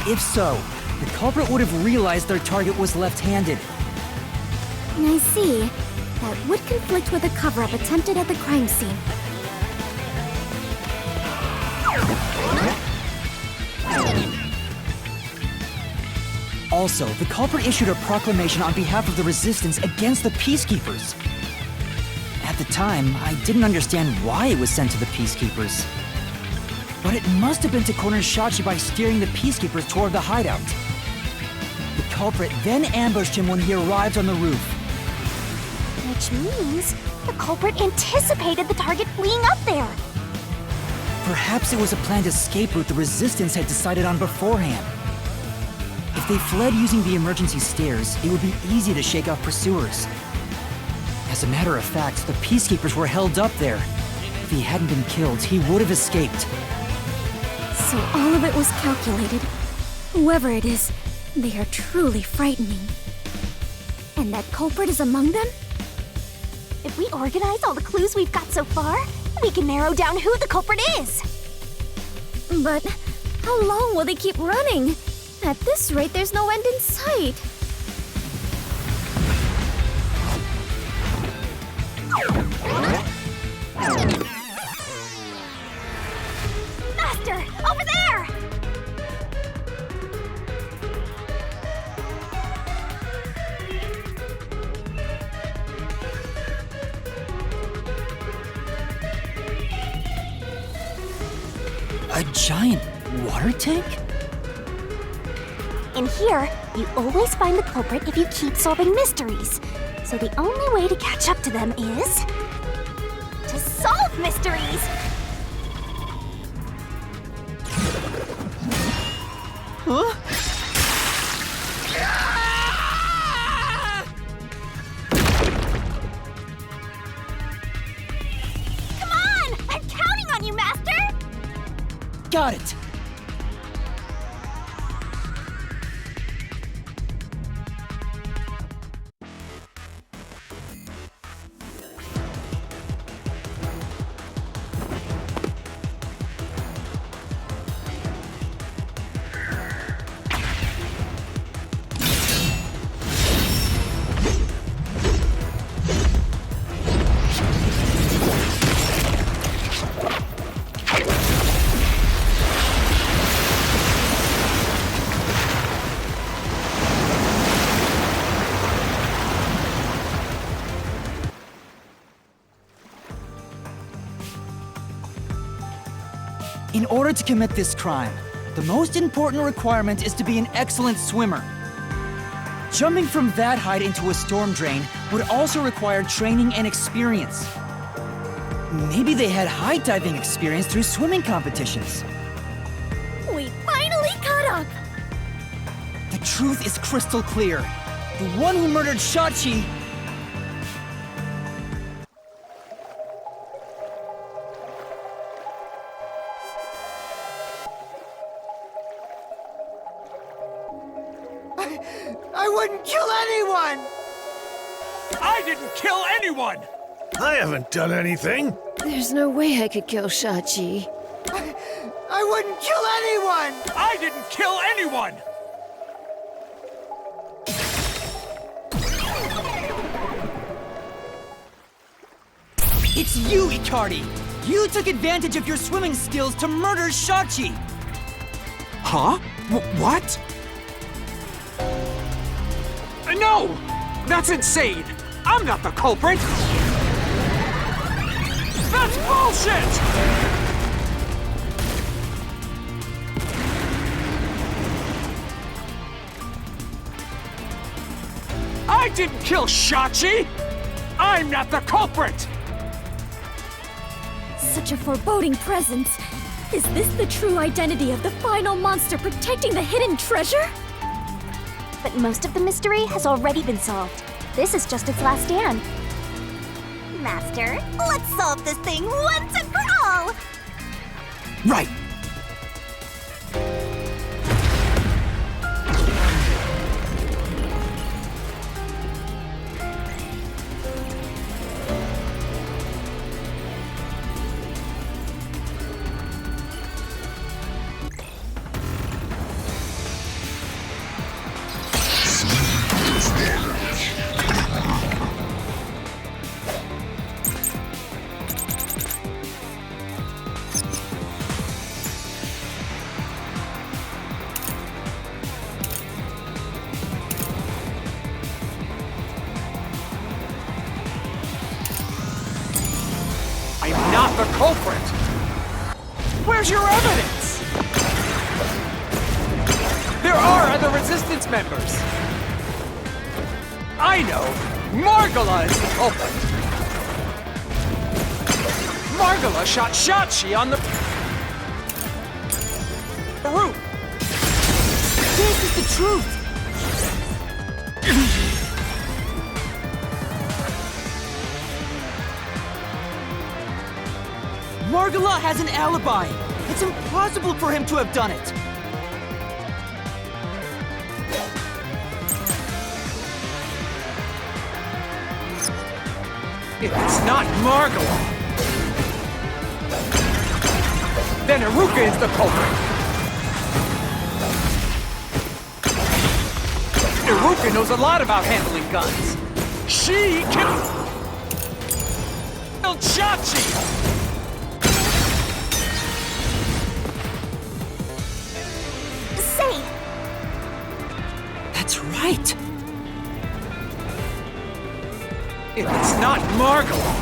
If so, the culprit would have realized their target was left-handed. I see. That would conflict with a cover-up attempted at the crime scene. Also, the culprit issued a proclamation on behalf of the Resistance against the Peacekeepers. At the time, I didn't understand why it was sent to the Peacekeepers. But it must have been to corner Shachi by steering the Peacekeepers toward the hideout. The culprit then ambushed him when he arrived on the roof. Which means the culprit anticipated the target fleeing up there. Perhaps it was a planned escape route the Resistance had decided on beforehand. If they fled using the emergency stairs, it would be easy to shake off pursuers. As a matter of fact, the Peacekeepers were held up there. If he hadn't been killed, he would have escaped. So all of it was calculated. Whoever it is, they are truly frightening. And that culprit is among them? If we organize all the clues we've got so far, we can narrow down who the culprit is. But how long will they keep running? At this rate, there's no end in sight. Master, over there! A giant water tank? In here, you always find the culprit if you keep solving mysteries. So the only way to catch up to them is to solve mysteries! Huh? Come on! I'm counting on you, Master! Got it! In order to commit this crime, the most important requirement is to be an excellent swimmer. Jumping from that height into a storm drain would also require training and experience. Maybe they had height diving experience through swimming competitions. We finally caught up! The truth is crystal clear. The one who murdered Shachi. I wouldn't kill anyone! I didn't kill anyone! I haven't done anything. There's no way I could kill Shachi. I wouldn't kill anyone! I didn't kill anyone! It's you, Icardi! You took advantage of your swimming skills to murder Shachi! Huh? What? No! That's insane! I'm not the culprit! That's bullshit! I didn't kill Shachi! I'm not the culprit! Such a foreboding presence. Is this the true identity of the final monster protecting the hidden treasure? But most of the mystery has already been solved. This is just its last stand. Master, let's solve this thing once and for all! Right! I'm not the culprit! Where's your evidence? There are other Resistance members! I know! Margala is the culprit! Margala shot Shachi on the roof! This is the truth! Margala has an alibi! It's impossible for him to have done it! If it's not Margala, then Iruka is the culprit! Iruka knows a lot about handling guns! She killed Shachi! Say, That's right! If it's not Margala,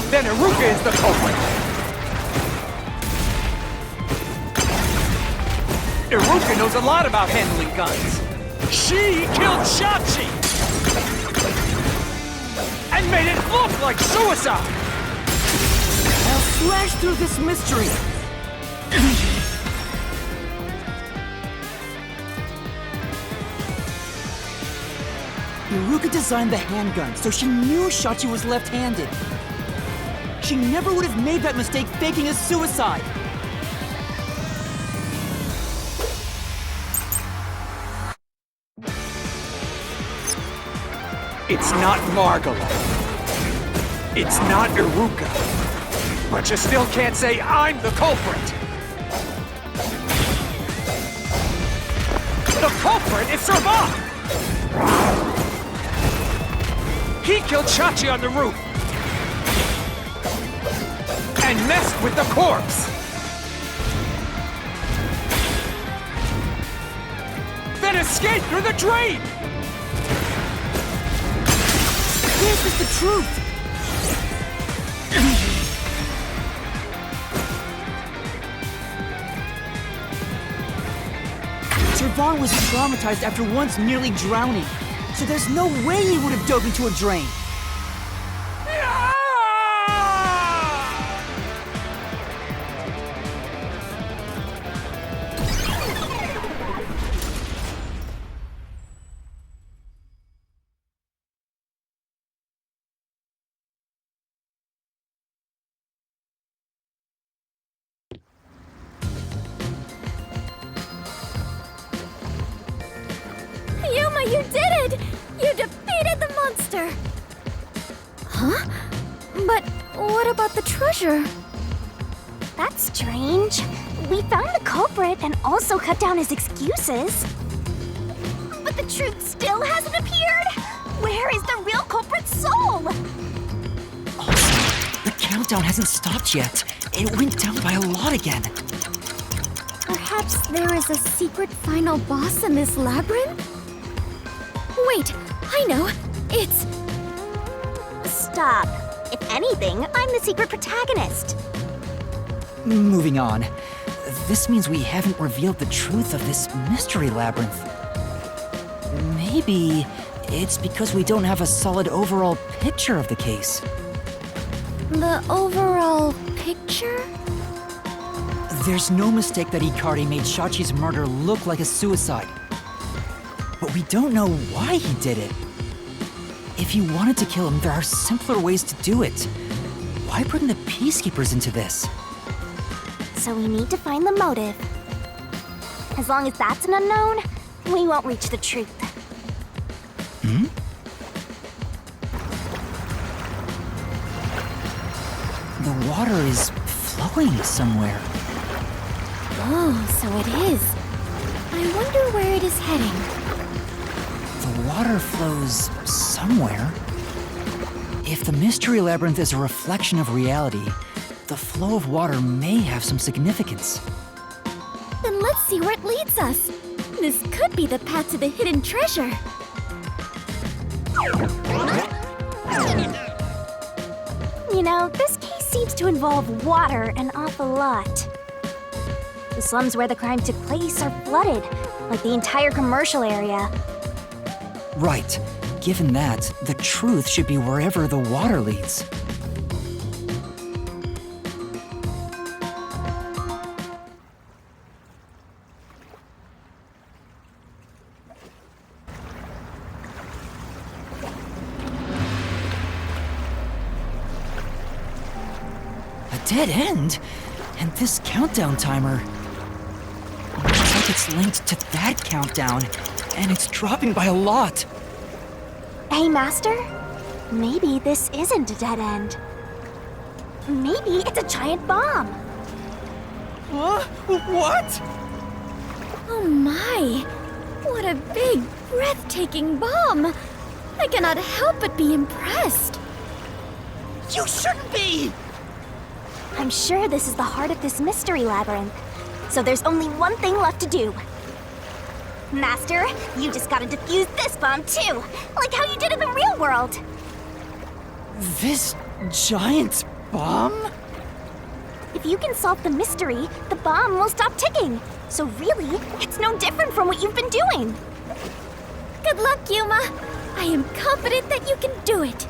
then Iruka is the culprit! Iruka knows a lot about handling guns! She killed Shachi! And made it look like suicide! I'll slash through this mystery! Iruka designed the handgun, so she knew Shachi was left-handed. She never would have made that mistake faking a suicide! It's not Margala. It's not Iruka. But you still can't say I'm the culprit! The culprit is Servat! He killed Shachi on the roof! And messed with the corpse! Then escaped through the drain! This is the truth! Servat was traumatized after once nearly drowning, so there's no way he would have dove into a drain. monster. Huh? But what about the treasure? That's strange. We found the culprit and also cut down his excuses. But the truth still hasn't appeared? Where is the real culprit's soul? Also, the countdown hasn't stopped yet. It went down by a lot again. Perhaps there is a secret final boss in this labyrinth? Wait, I know. It's... Stop. If anything, I'm the secret protagonist. Moving on. This means we haven't revealed the truth of this mystery labyrinth. Maybe it's because we don't have a solid overall picture of the case. the overall picture? There's no mistake that Ikari made Shachi's murder look like a suicide. But we don't know why he did it. If he wanted to kill him, there are simpler ways to do it. Why bring the Peacekeepers into this? So we need to find the motive. As long as that's an unknown, we won't reach the truth. Hmm? The water is flowing somewhere. Oh, so it is. I wonder where it is heading. The water flows somewhere. If the Mystery Labyrinth is a reflection of reality, the flow of water may have some significance. Then let's see where it leads us. This could be the path to the hidden treasure. You know, this case seems to involve water an awful lot. The slums where the crime took place are flooded, like the entire commercial area. Right. Given that, the truth should be wherever the water leads. A dead end? And this countdown timer... Looks like it's linked to that countdown, and it's dropping by a lot. Hey, Master? Maybe this isn't a dead end. Maybe it's a giant bomb. Huh? What? Oh my! What a big, breathtaking bomb! I cannot help but be impressed. You shouldn't be! I'm sure this is the heart of this mystery labyrinth. So there's only one thing left to do. Master, you just gotta defuse this bomb too, like how you did in the real world. This giant bomb? If you can solve the mystery, the bomb will stop ticking. So really, it's no different from what you've been doing. Good luck, Yuma! I am confident that you can do it.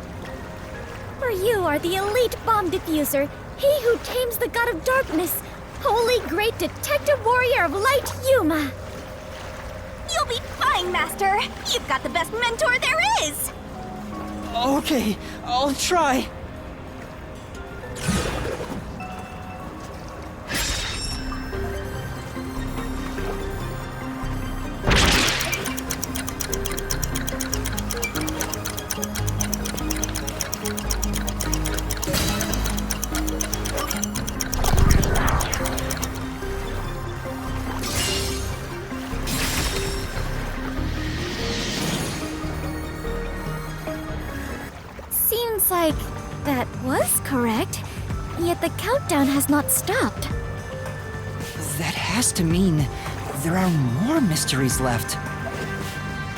For you are the elite bomb diffuser, he who tames the god of darkness, holy great detective warrior of light, Yuma. You'll be fine, Master. You've got the best mentor there is. Okay, I'll try. Seems like that was correct, yet the countdown has not stopped. That has to mean there are more mysteries left.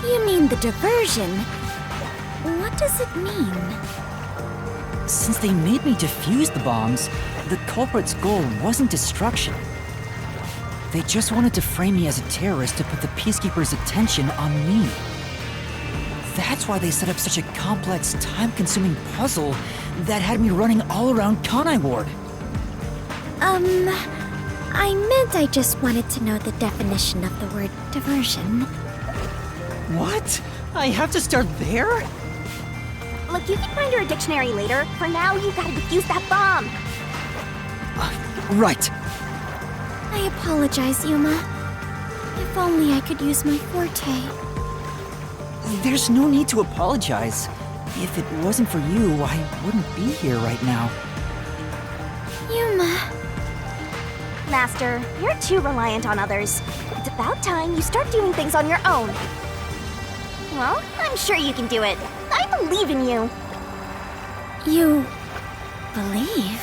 You mean the diversion? What does it mean? Since they made me defuse the bombs, the culprit's goal wasn't destruction. They just wanted to frame me as a terrorist to put the Peacekeepers' attention on me. That's why they set up such a complex, time-consuming puzzle that had me running all around Kanai Ward. I meant I just wanted to know the definition of the word diversion. What? I have to start there? Look, you can find her a dictionary later. For now, you gotta defuse that bomb. Right. I apologize, Yuma. If only I could use my forte. There's no need to apologize. If it wasn't for you, I wouldn't be here right now. Yuma. Master, you're too reliant on others. It's about time you start doing things on your own. Well, I'm sure you can do it. I believe in you. You believe?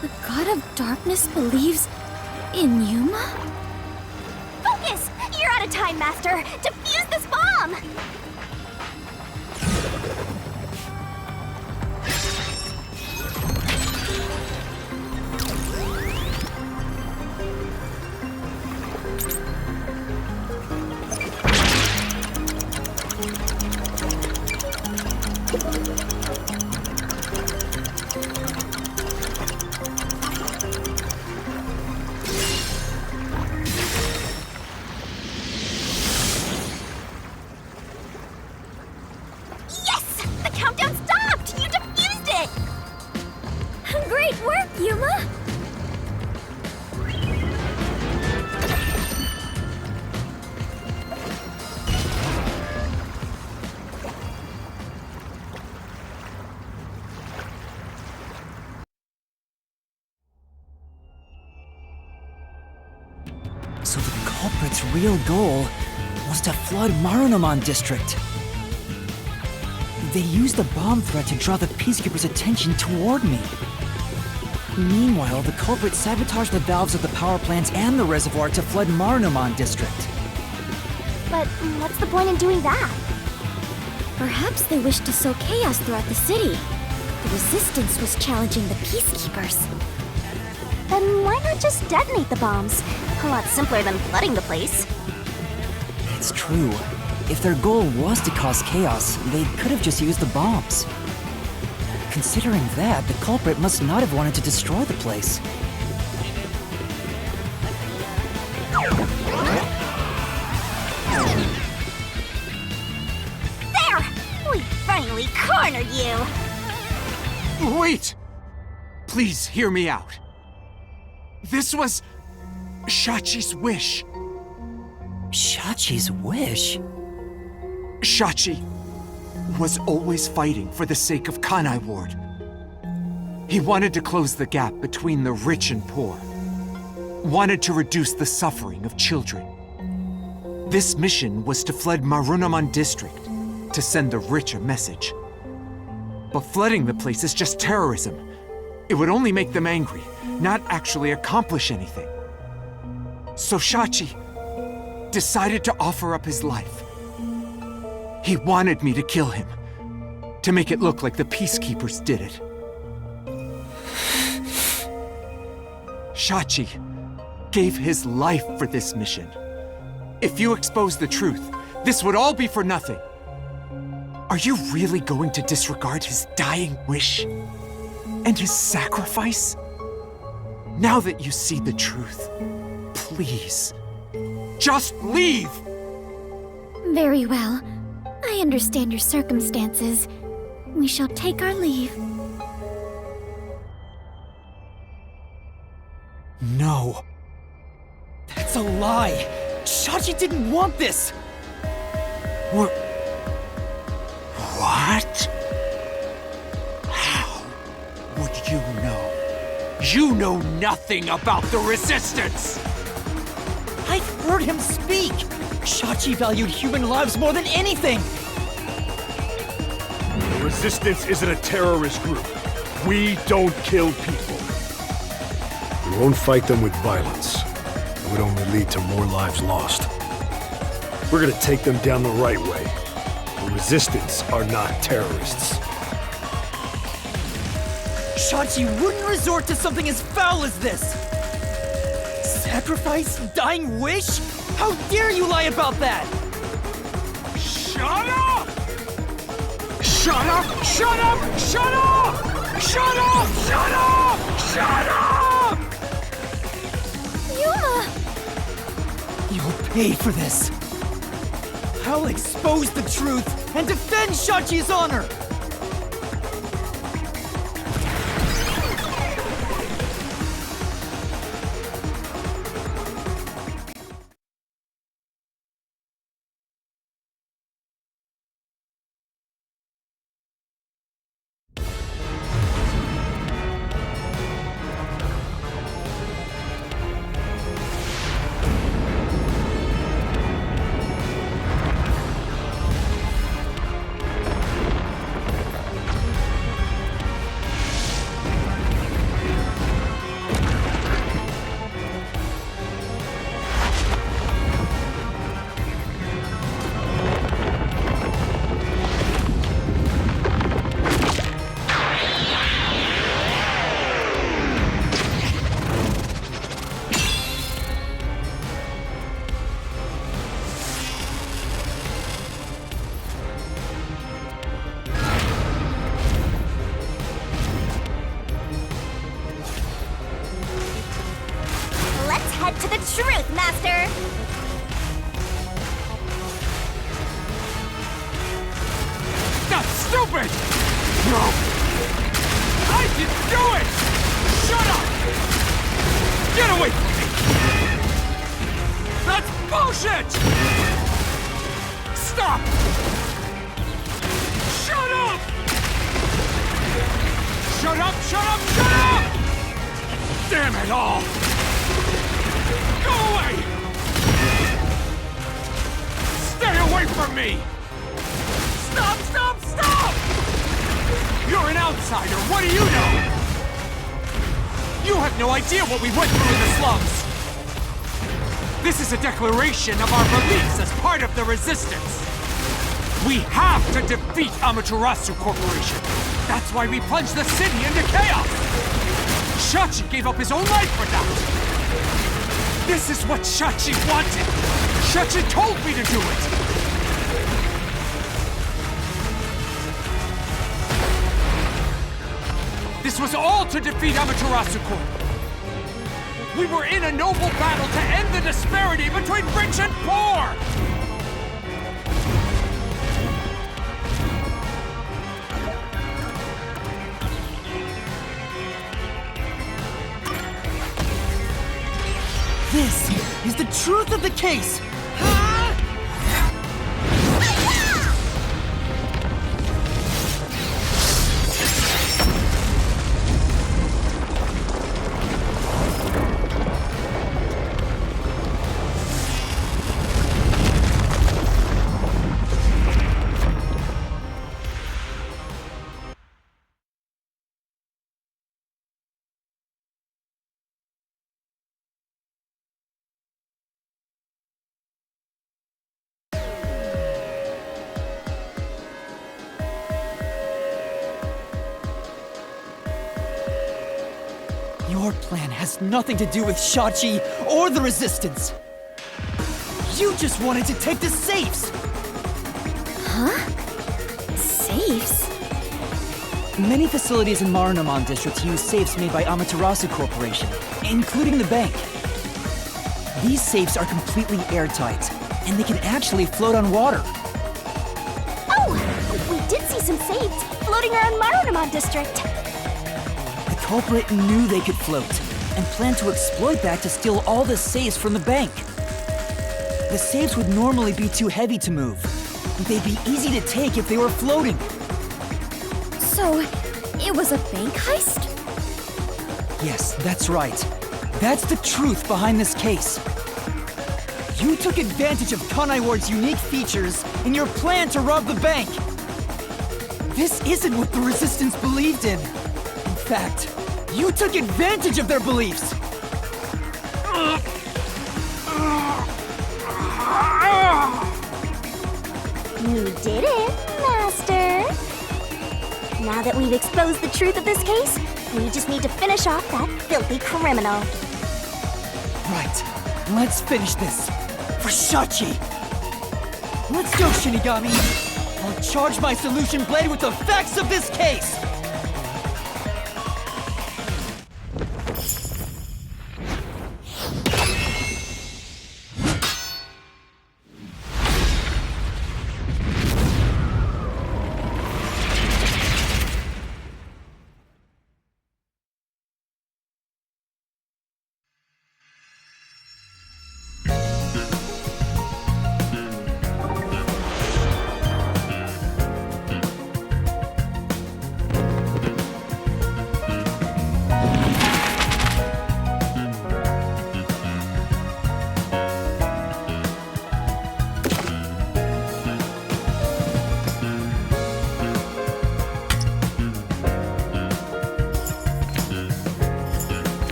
The God of Darkness believes in Yuma? Focus! You're out of time, Master! Defuse this bomb! Yes! The countdown stopped! You defused it! Great work, Yuma! So the culprit's real goal was to flood Marunouman district. They used a bomb threat to draw the Peacekeepers' attention toward me. Meanwhile, the culprit sabotaged the valves of the power plants and the reservoir to flood Marunouman district. But what's the point in doing that? Perhaps they wished to sow chaos throughout the city. The Resistance was challenging the Peacekeepers. Then why not just detonate the bombs? A lot simpler than flooding the place. It's true. If their goal was to cause chaos, they could have just used the bombs. Considering that, the culprit must not have wanted to destroy the place. There! We finally cornered you! Wait! Please hear me out. This was Shachi's wish. Shachi's wish? Shachi was always fighting for the sake of Kanai Ward. He wanted to close the gap between the rich and poor. Wanted to reduce the suffering of children. This mission was to flood Marunouman district to send the rich a message. But flooding the place is just terrorism. It would only make them angry, not actually accomplish anything. So Shachi decided to offer up his life. He wanted me to kill him, to make it look like the Peacekeepers did it. Shachi gave his life for this mission. If you expose the truth, this would all be for nothing. Are you really going to disregard his dying wish? And his sacrifice? Now that you see the truth, please, just leave! Very well. I understand your circumstances. We shall take our leave. No. That's a lie! Shachi didn't want this! What? How would you know? You know nothing about the Resistance! I've heard him speak! Shachi valued human lives more than anything! The Resistance isn't a terrorist group. We don't kill people. We won't fight them with violence. It would only lead to more lives lost. We're gonna take them down the right way. The Resistance are not terrorists. Shachi wouldn't resort to something as foul as this! Sacrifice? Dying wish? How dare you lie about that! Shut up! Shut up! Shut up! Shut up! Shut up! Shut up! Shut up! Yuma! You'll pay for this! I'll expose the truth and defend Shachi's honor! truth, Master! That's stupid! No! I didn't do it! Shut up! Get away from me! That's bullshit! Stop! Shut up! Shut up, shut up, shut up! Damn it all! Go away! Stay away from me! Stop, stop, stop! You're an outsider, what do you know? You have no idea what we went through in the slums! This is a declaration of our beliefs as part of the Resistance! We have to defeat Amaterasu Corporation! That's why we plunged the city into chaos! Shachi gave up his own life for that! This is what Shachi wanted! Shachi told me to do it! This was all to defeat Amaterasu Corp. We were in a noble battle to end the disparity between rich and poor! This is the truth of the case! Your plan has nothing to do with Shachi or the Resistance! You just wanted to take the safes! Safes? Many facilities in Marunouman District use safes made by Amaterasu Corporation, including the bank. These safes are completely airtight, and they can actually float on water. Oh! We did see some safes floating around Marunouman District. The culprit knew they could float, and planned to exploit that to steal all the safes from the bank. The safes would normally be too heavy to move. They'd be easy to take if they were floating. So, it was a bank heist? Yes, that's right. That's the truth behind this case. You took advantage of Kanai Ward's unique features in your plan to rob the bank. This isn't what the Resistance believed in. In fact, you took advantage of their beliefs. You did it, Master. Now that we've exposed the truth of this case, we just need to finish off that filthy criminal. Right. Let's finish this. For Shachi! Let's go, Shinigami! I'll charge my solution blade with the facts of this case!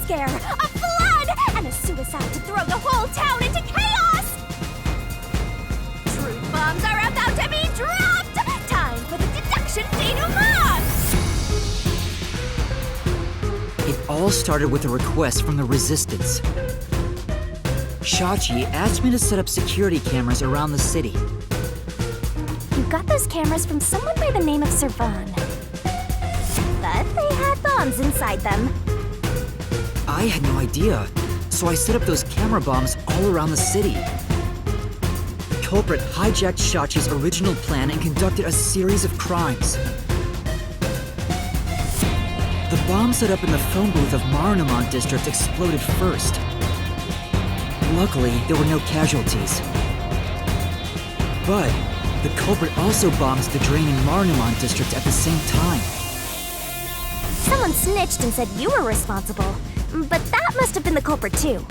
scare, a flood, and a suicide to throw the whole town into chaos! Truth bombs are about to be dropped! Time for the deduction denouement! It all started with a request from the Resistance. Shachi asked me to set up security cameras around the city. You got those cameras from someone by the name of Servan. But they had bombs inside them. I had no idea, so I set up those camera bombs all around the city. The culprit hijacked Shachi's original plan and conducted a series of crimes. The bomb set up in the phone booth of Marunamon District exploded first. Luckily, there were no casualties. But the culprit also bombed the drain in Marunamon District at the same time. Someone snitched and said you were responsible, but that must have been the culprit too.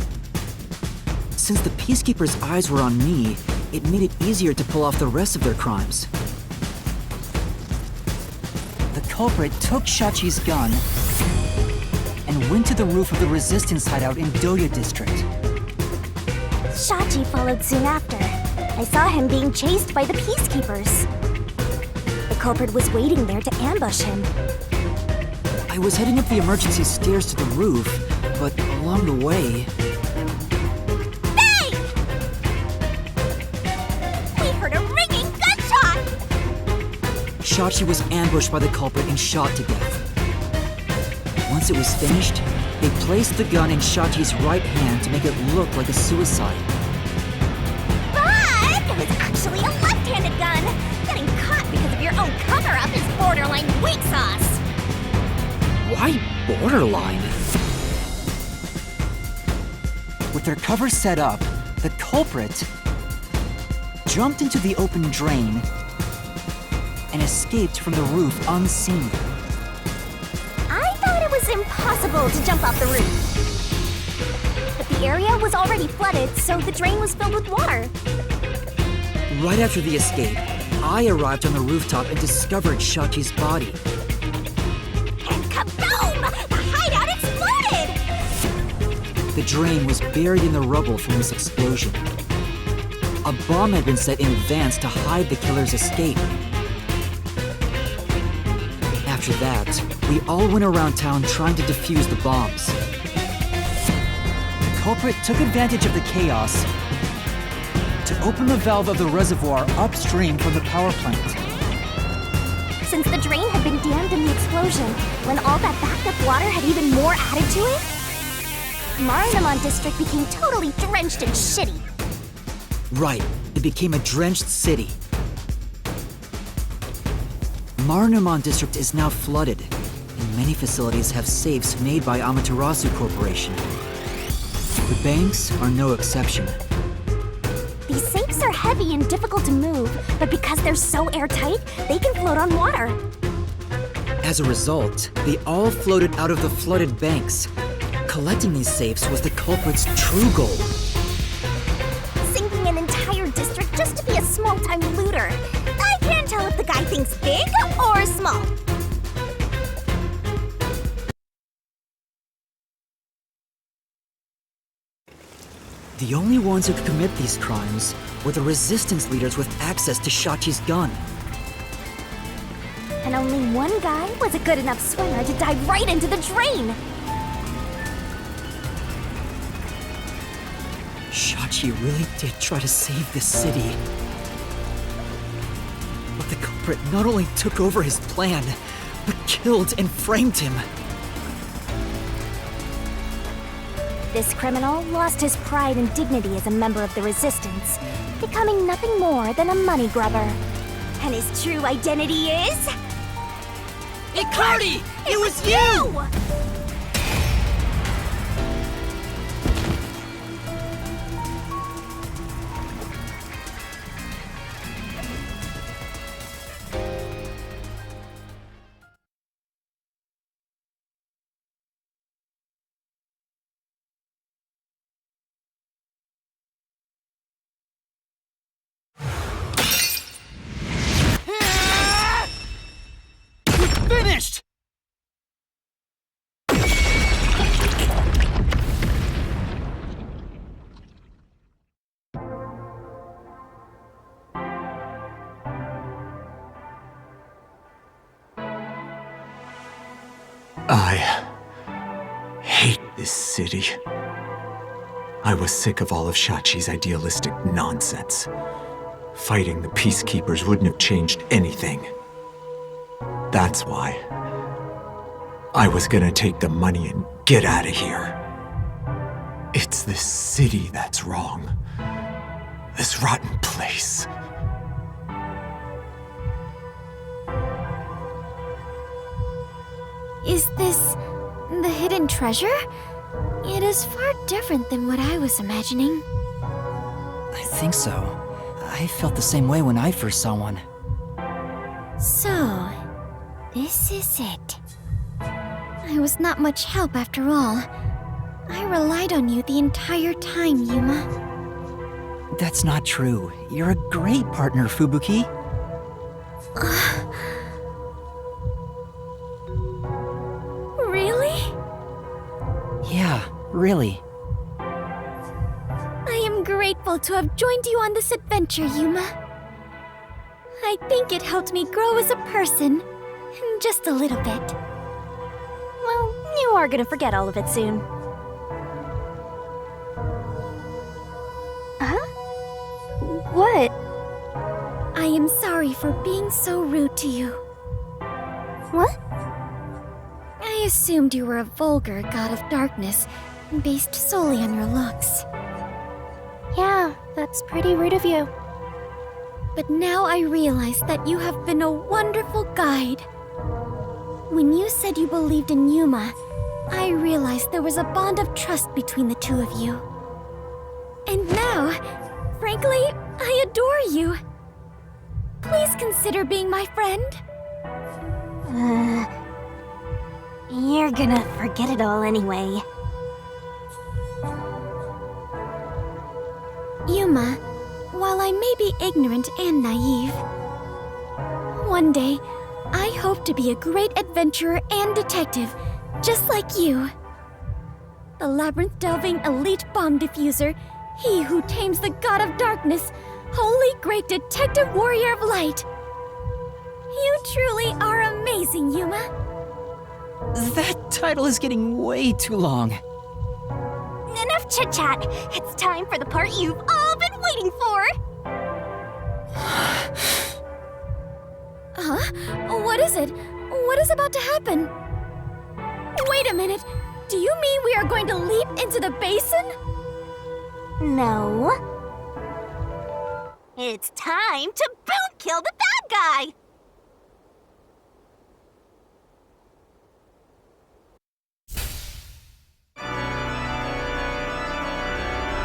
Since the Peacekeepers' eyes were on me, it made it easier to pull off the rest of their crimes. The culprit took Shachi's gun and went to the roof of the Resistance hideout in Doya District. Shachi followed soon after. I saw him being chased by the Peacekeepers. The culprit was waiting there to ambush him. I was heading up the emergency stairs to the roof, but along the way... Hey! We heard a ringing gunshot! Shachi was ambushed by the culprit and shot to death. Once it was finished, they placed the gun in Shachi's right hand to make it look like a suicide. But it was actually a left-handed gun! Getting caught because of your own cover-up is borderline weak sauce! Why borderline? With their cover set up, the culprit jumped into the open drain and escaped from the roof unseen. I thought it was impossible to jump off the roof. But the area was already flooded, so the drain was filled with water. Right after the escape, I arrived on the rooftop and discovered Shachi's body. And kaboom! The hideout exploded! The drain was buried in the rubble from this explosion. A bomb had been set in advance to hide the killer's escape. After that, we all went around town trying to defuse the bombs. The culprit took advantage of the chaos to open the valve of the reservoir upstream from the power plant. Since the drain had been dammed in the explosion, when all that backed up water had even more added to it, Marunamon District became totally drenched and shitty. Right, it became a drenched city. Marunamon District is now flooded, and many facilities have safes made by Amaterasu Corporation. The banks are no exception. These safes are heavy and difficult to move, but because they're so airtight, they can float on water. As a result, they all floated out of the flooded banks. Collecting these safes was the culprit's true goal. Sinking an entire district just to be a small-time looter. I can't tell if the guy thinks big or small. The only ones who could commit these crimes were the resistance leaders with access to Shachi's gun. And only one guy was a good enough swimmer to dive right into the drain. Shachi really did try to save this city. But the culprit not only took over his plan, but killed and framed him. This criminal lost his pride and dignity as a member of the Resistance, becoming nothing more than a money grubber. And his true identity is... Icardi! It was you! Finished! I hate this city. I was sick of all of Shachi's idealistic nonsense. Fighting the peacekeepers wouldn't have changed anything. That's why I was gonna take the money and get out of here. It's this city that's wrong. This rotten place. Is this the hidden treasure? It is far different than what I was imagining. I think so. I felt the same way when I first saw one. So, this is it. I was not much help after all. I relied on you the entire time, Yuma. That's not true. You're a great partner, Fubuki. Really? Yeah, really. I am grateful to have joined you on this adventure, Yuma. I think it helped me grow as a person. Just a little bit. Well, you are gonna forget all of it soon. Huh? What? I am sorry for being so rude to you. What? I assumed you were a vulgar god of darkness, based solely on your looks. Yeah, that's pretty rude of you. But now I realize that you have been a wonderful guide. When you said you believed in Yuma, I realized there was a bond of trust between the two of you. And now, frankly, I adore you. Please consider being my friend. You're gonna forget it all anyway. Yuma, while I may be ignorant and naive, one day, I hope to be a great adventurer and detective, just like you. The labyrinth-delving elite bomb diffuser, he who tames the god of darkness, holy great detective warrior of light. You truly are amazing, Yuma. That title is getting way too long. Enough chit-chat. It's time for the part you've all been waiting for. Huh? What is it? What is about to happen? Wait a minute. Do you mean we are going to leap into the basin? No. It's time to boom kill the bad guy.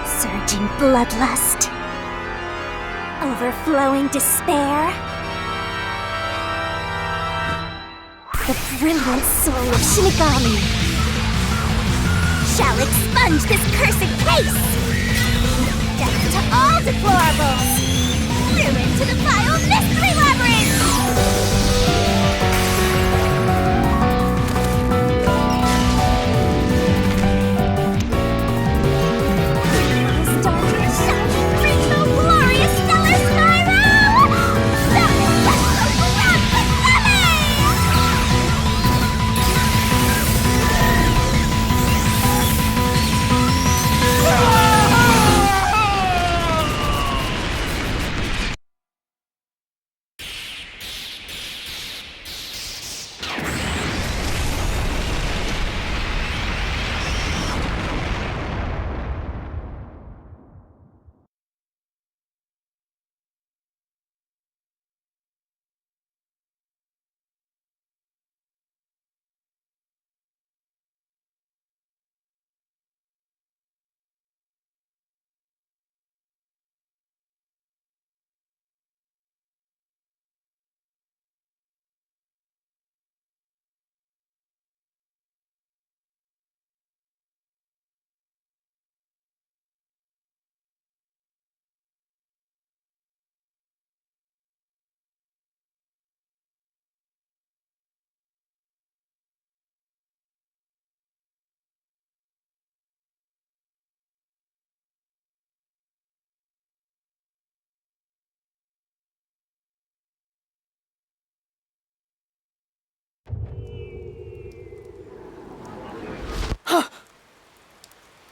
Surging bloodlust. Overflowing despair. The brilliant soul of Shinigami shall expunge this cursed case. Death to all deplorables. Ruin to the vile mystery labyrinth.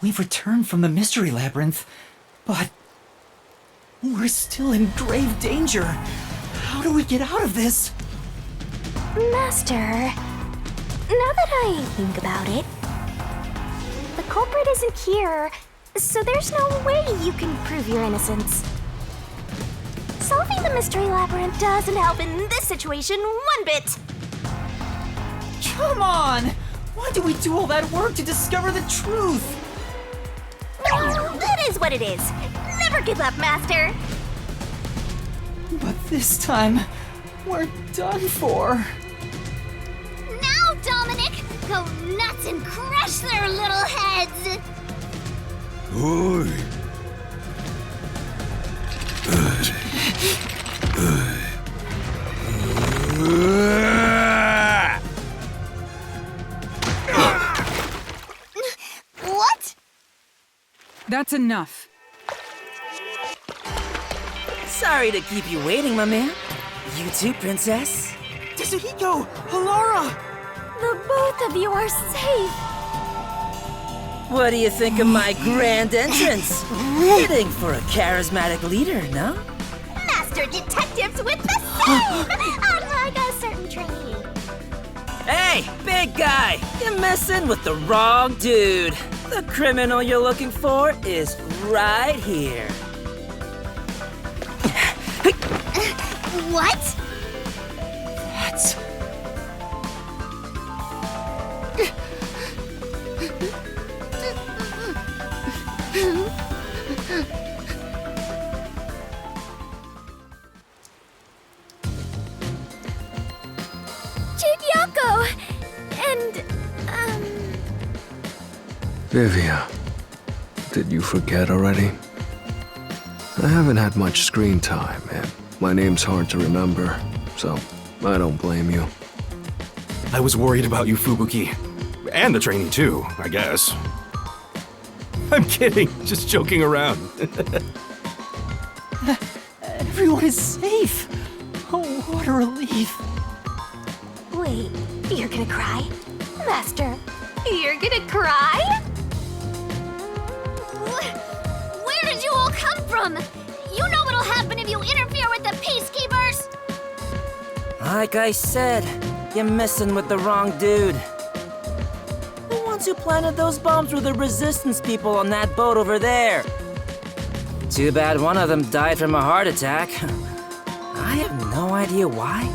We've returned from the Mystery Labyrinth, but we're still in grave danger. How do we get out of this? Master, now that I think about it, the culprit isn't here, so there's no way you can prove your innocence. Solving the Mystery Labyrinth doesn't help in this situation one bit. Come on! Why do we do all that work to discover the truth? Well, that is what it is. Never give up, Master. But this time, we're done for. Now, Dominic, go nuts and crush their little heads! Oi. What? That's enough. Sorry to keep you waiting, my man. You too, princess. Tetsuhiko! Halara! The both of you are safe. What do you think of my grand entrance? Fitting for a charismatic leader, no? Master detectives with the same! Unlike a certain trainee. Hey, big guy! You're messing with the wrong dude. The criminal you're looking for is right here. What? That's... Chigyako! And, Vivia, did you forget already? I haven't had much screen time, and my name's hard to remember, so I don't blame you. I was worried about you, Fubuki. And the trainee too, I guess. I'm kidding, just joking around. Everyone is safe! Oh, what a relief. wait, you're gonna cry? Master, you're gonna cry? Where did you all come from? You know what'll happen if you interfere with the peacekeepers! Like I said, you're messing with the wrong dude. The ones who planted those bombs were the resistance people on that boat over there. Too bad one of them died from a heart attack. I have no idea why.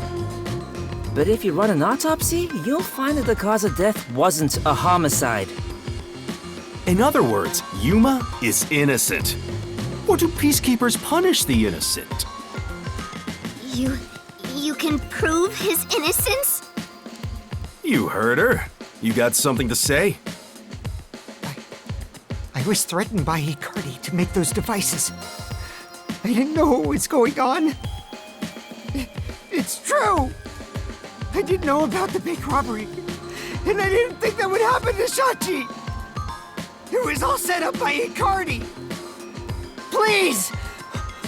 But if you run an autopsy, you'll find that the cause of death wasn't a homicide. In other words, Yuma is innocent. Or do peacekeepers punish the innocent? You can prove his innocence? You heard her. You got something to say? I was threatened by Hikari to make those devices. I didn't know what was going on. It's true! I didn't know about the big robbery, and I didn't think that would happen to Shachi! It was all set up by Hikari! Please!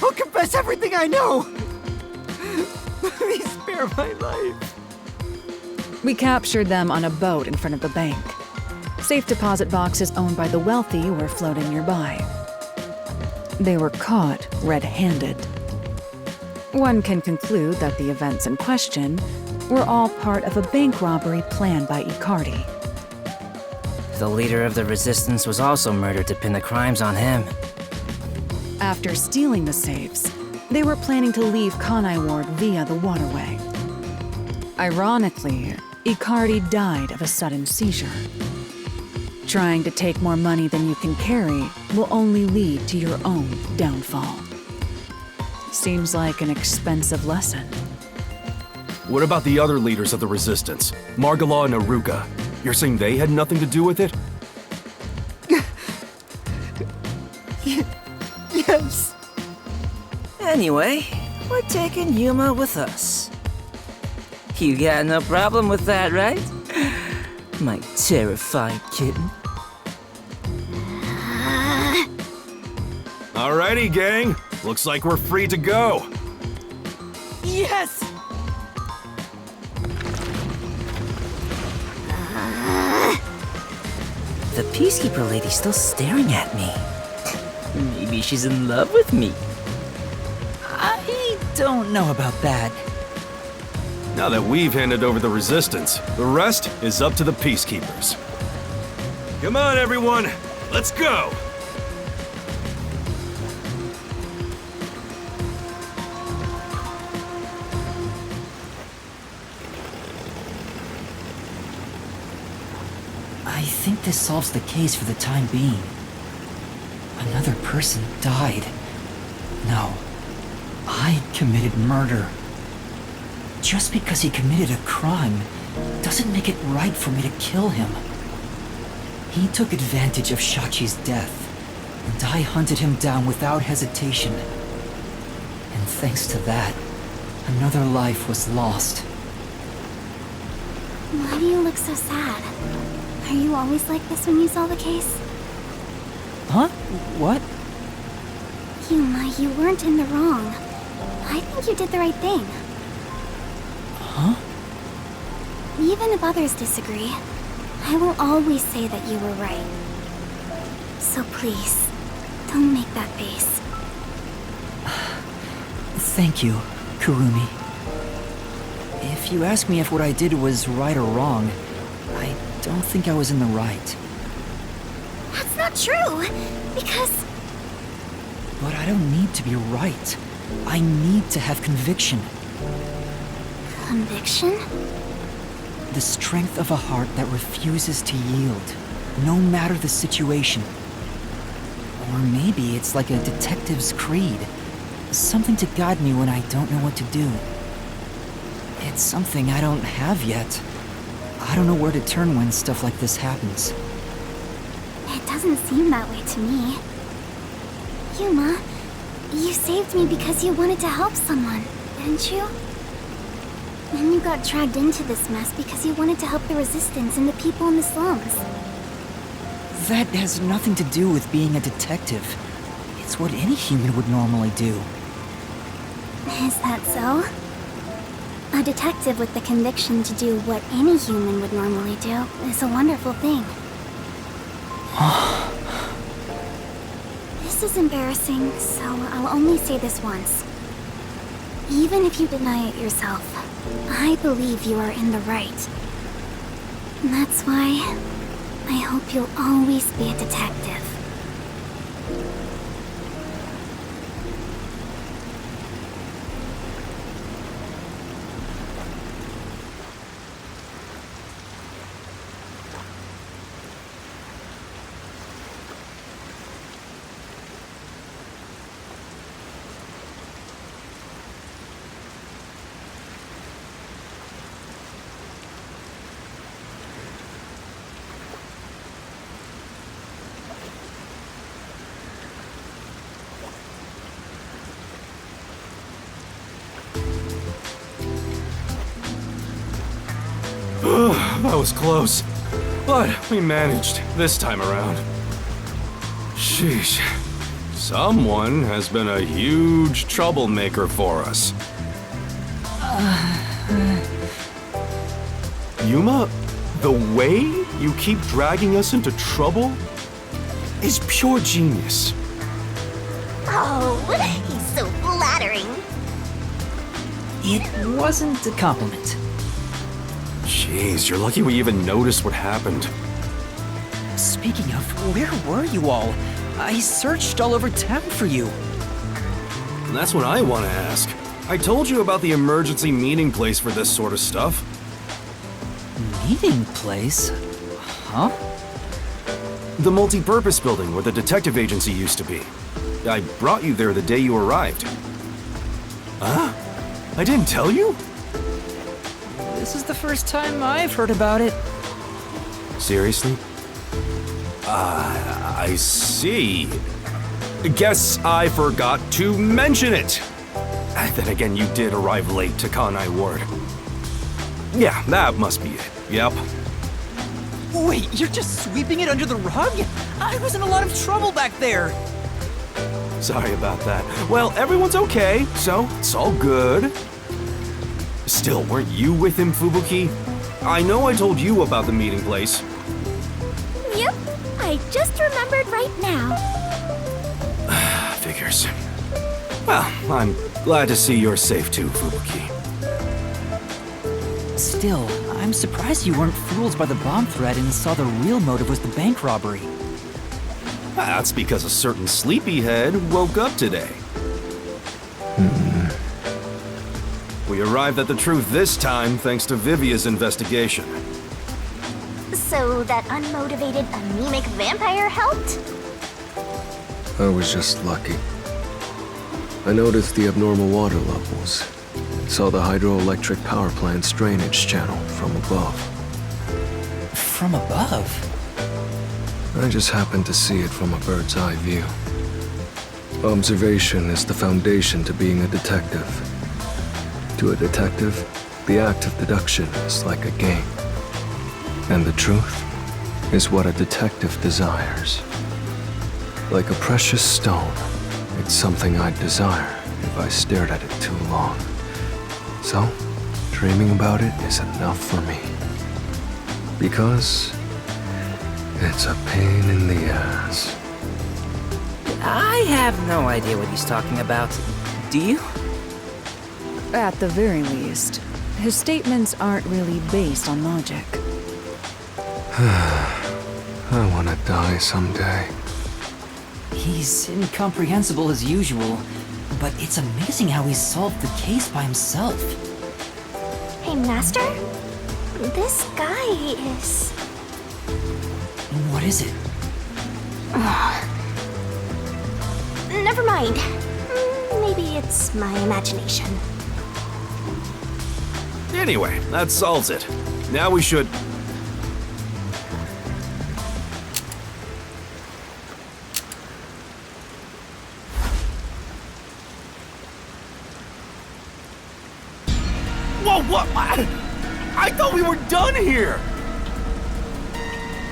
I'll confess everything I know! Please spare my life. We captured them on a boat in front of the bank. Safe deposit boxes owned by the wealthy were floating nearby. They were caught red-handed. One can conclude that the events in question were all part of a bank robbery planned by Icardi. The leader of the resistance was also murdered to pin the crimes on him. After stealing the safes, they were planning to leave Kanai Ward via the waterway. Ironically, Icardi died of a sudden seizure. Trying to take more money than you can carry will only lead to your own downfall. Seems like an expensive lesson. What about the other leaders of the resistance? Margala and Aruka. You're saying they had nothing to do with it? Yes. Anyway, we're taking Yuma with us. You got no problem with that, right? My terrified kitten. Alrighty, gang. Looks like we're free to go. Yes! The Peacekeeper lady's still staring at me. Maybe she's in love with me. I don't know about that. Now that we've handed over the resistance, the rest is up to the Peacekeepers. Come on, everyone! Let's go! I think this solves the case for the time being. Another person died. No, I committed murder. Just because he committed a crime doesn't make it right for me to kill him. He took advantage of Shachi's death, and I hunted him down without hesitation. And thanks to that, another life was lost. Why do you look so sad? Are you always like this when you solve a case? Huh? What? Yuma, you weren't in the wrong. I think you did the right thing. Huh? Even if others disagree, I will always say that you were right. So please, don't make that face. Thank you, Kurumi. If you ask me if what I did was right or wrong, I don't think I was in the right. That's not true, because... But I don't need to be right. I need to have conviction. Conviction? The strength of a heart that refuses to yield, no matter the situation. Or maybe it's like a detective's creed. Something to guide me when I don't know what to do. It's something I don't have yet. I don't know where to turn when stuff like this happens. It doesn't seem that way to me. Yuma, you saved me because you wanted to help someone, didn't you? And you got dragged into this mess because you wanted to help the Resistance and the people in the slums. That has nothing to do with being a detective. It's what any human would normally do. Is that so? A detective with the conviction to do what any human would normally do is a wonderful thing. This is embarrassing, so I'll only say this once. Even if you deny it yourself, I believe you are in the right. And that's why I hope you'll always be a detective. That was close. But we managed this time around. Sheesh. Someone has been a huge troublemaker for us. Yuma, the way you keep dragging us into trouble is pure genius. Oh, he's so flattering. It wasn't a compliment. Jeez, you're lucky we even noticed what happened. Speaking of, where were you all? I searched all over town for you. And that's what I want to ask. I told you about the emergency meeting place for this sort of stuff. Meeting place? Huh? The multi-purpose building where the detective agency used to be. I brought you there the day you arrived. Huh? I didn't tell you? This is the first time I've heard about it. Seriously? I see. Guess I forgot to mention it. Then again, you did arrive late to Kanai Ward. Yeah, that must be it. Yep. Wait, you're just sweeping it under the rug? I was in a lot of trouble back there. Sorry about that. Well, everyone's okay, so it's all good. Still, weren't you with him, Fubuki? I know I told you about the meeting place. Yep, just remembered right now. Figures. Well, I'm glad to see you're safe too, Fubuki. Still, I'm surprised you weren't fooled by the bomb threat and saw the real motive was the bank robbery. That's because a certain sleepyhead woke up today. We arrived at the truth this time thanks to Vivia's investigation. So that unmotivated, anemic vampire helped? I was just lucky. I noticed the abnormal water levels. Saw the hydroelectric power plant's drainage channel from above. From above? I just happened to see it from a bird's eye view. Observation is the foundation to being a detective. To a detective, the act of deduction is like a game. And the truth is what a detective desires. Like a precious stone, it's something I'd desire if I stared at it too long. So, dreaming about it is enough for me. Because it's a pain in the ass. I have no idea what he's talking about. Do you? At the very least, his statements aren't really based on logic. I want to die someday. He's incomprehensible as usual, but it's amazing how he solved the case by himself. Hey, Master? This guy is... What is it? Never mind. Maybe it's my imagination. Anyway, that solves it. Now we should... Whoa, what? I thought we were done here!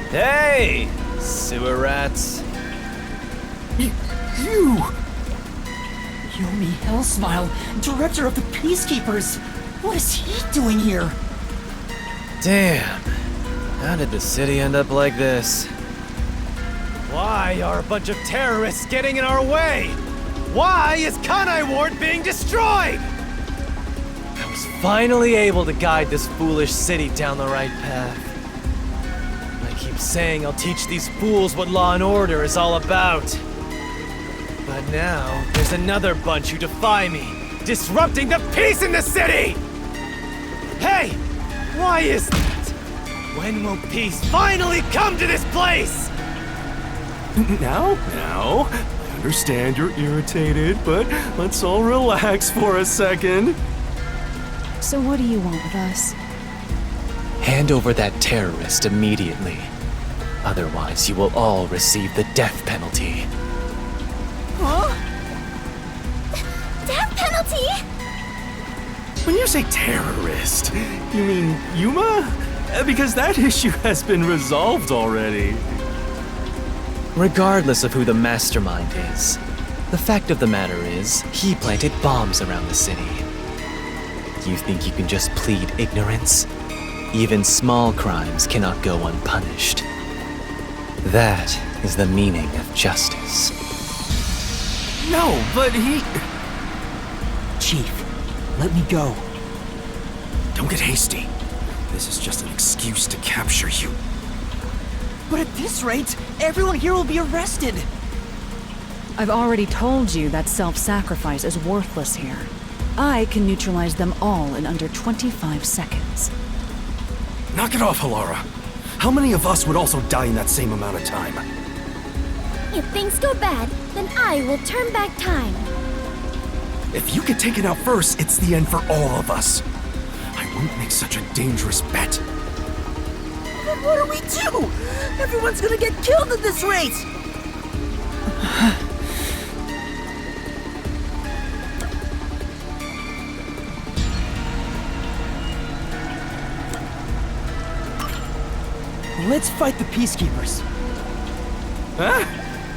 Hey, sewer rats. You... Yomi Hellsmile, director of the Peacekeepers. What is he doing here? Damn. How did the city end up like this? Why are a bunch of terrorists getting in our way? Why is Kanai Ward being destroyed? I was finally able to guide this foolish city down the right path. I keep saying I'll teach these fools what law and order is all about. But now, there's another bunch who defy me, disrupting the peace in the city! Hey! Why is that? When will peace finally come to this place? Now, I understand you're irritated, but let's all relax for a second. So what do you want with us? Hand over that terrorist immediately. Otherwise, you will all receive the death penalty. Huh? Death penalty? When you say terrorist, you mean Yuma? Because that issue has been resolved already. Regardless of who the mastermind is, the fact of the matter is, he planted bombs around the city. You think you can just plead ignorance? Even small crimes cannot go unpunished. That is the meaning of justice. No, but he... Chief, let me go. Don't get hasty. This is just an excuse to capture you. But at this rate, everyone here will be arrested. I've already told you that self-sacrifice is worthless here. I can neutralize them all in under 25 seconds. Knock it off, Halara. How many of us would also die in that same amount of time? If things go bad, then I will turn back time. If you get taken out first, it's the end for all of us. I won't make such a dangerous bet. Then what do we do? Everyone's gonna get killed at this rate! Let's fight the Peacekeepers. Huh?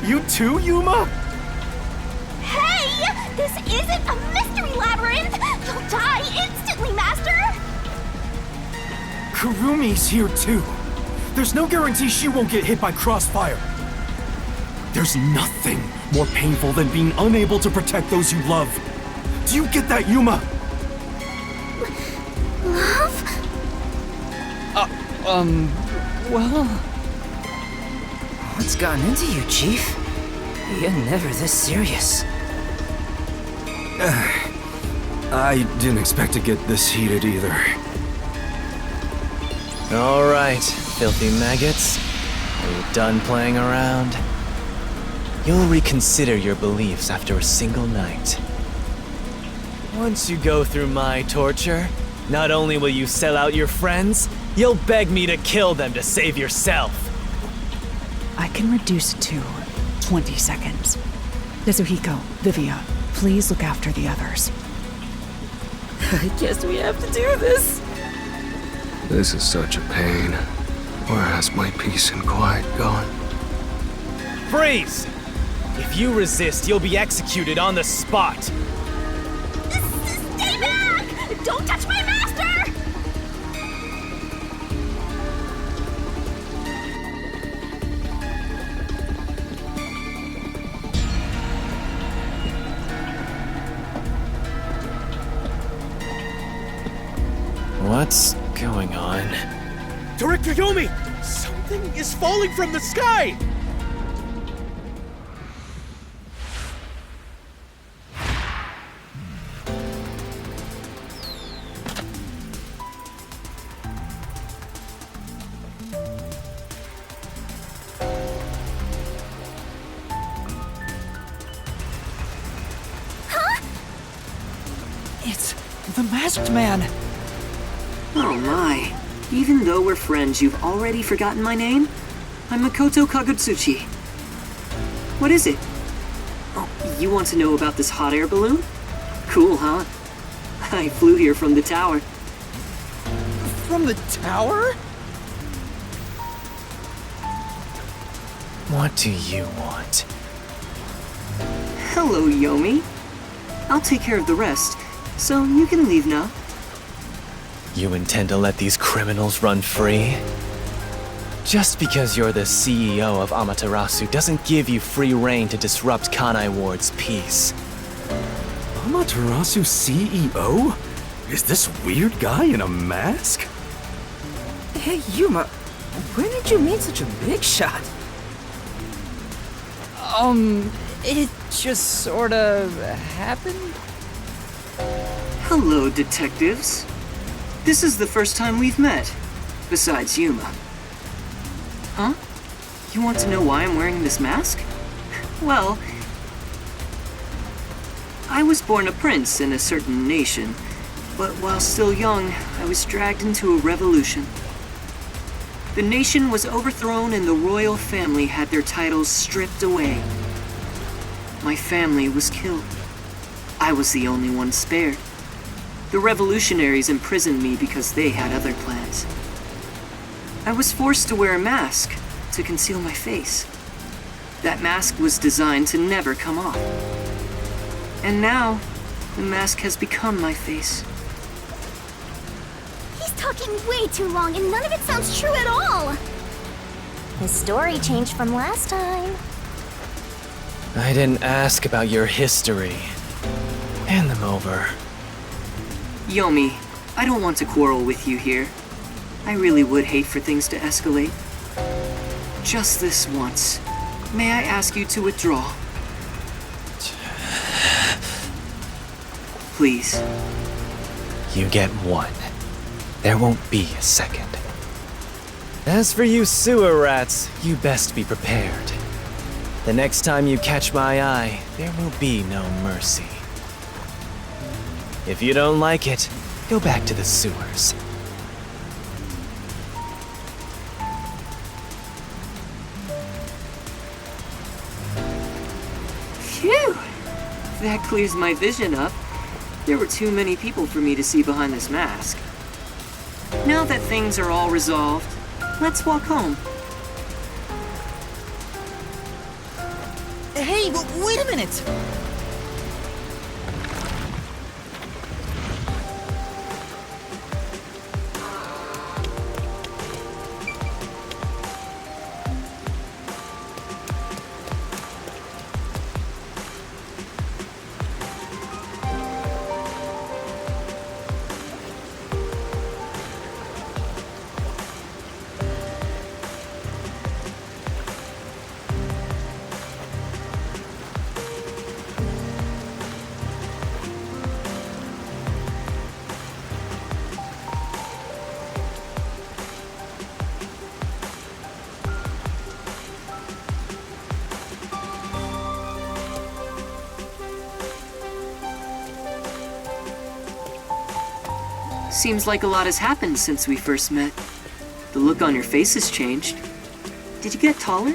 You too, Yuma? Hey! This isn't a mystery labyrinth! You'll die instantly, Master! Kurumi's here too. There's no guarantee she won't get hit by crossfire. There's nothing more painful than being unable to protect those you love. Do you get that, Yuma? Love? Well, What's gotten into you, Chief? You're never this serious. I didn't expect to get this heated either. All right, filthy maggots. Are you done playing around? You'll reconsider your beliefs after a single night. Once you go through my torture, not only will you sell out your friends, you'll beg me to kill them to save yourself. I can reduce it to 20 seconds. Kazuhiko, Vivia, please look after the others. I guess we have to do this. This is such a pain. Where has my peace and quiet gone? Freeze! If you resist, you'll be executed on the spot. Stay back! Don't touch my master! What's going on? Director Yomi! Something is falling from the sky! it's the masked man. Oh my. Even though we're friends, you've already forgotten my name? I'm Makoto Kagutsuchi. What is it? Oh, you want to know about this hot air balloon? Cool, huh? I flew here from the tower. From the tower? What do you want? Hello, Yomi. I'll take care of the rest, so you can leave now. You intend to let these criminals run free? Just because you're the CEO of Amaterasu doesn't give you free rein to disrupt Kanai Ward's peace. Amaterasu CEO? Is this weird guy in a mask? Hey, Yuma, when did you meet such a big shot? It just sorta happened. Hello, detectives. This is the first time we've met, besides Yuma. Huh? You want to know why I'm wearing this mask? Well, I was born a prince in a certain nation, but while still young, I was dragged into a revolution. The nation was overthrown and the royal family had their titles stripped away. My family was killed. I was the only one spared. The revolutionaries imprisoned me because they had other plans. I was forced to wear a mask to conceal my face. That mask was designed to never come off. And now, the mask has become my face. He's talking way too long and none of it sounds true at all. His story changed from last time. I didn't ask about your history. Hand them over. Yomi, I don't want to quarrel with you here. I really would hate for things to escalate. Just this once, may I ask you to withdraw? Please. You get one. There won't be a second. As for you sewer rats, you best be prepared. The next time you catch my eye, there will be no mercy. If you don't like it, go back to the sewers. Phew! That clears my vision up. There were too many people for me to see behind this mask. Now that things are all resolved, let's walk home. Hey, wait a minute! Seems like a lot has happened since we first met. The look on your face has changed. Did you get taller?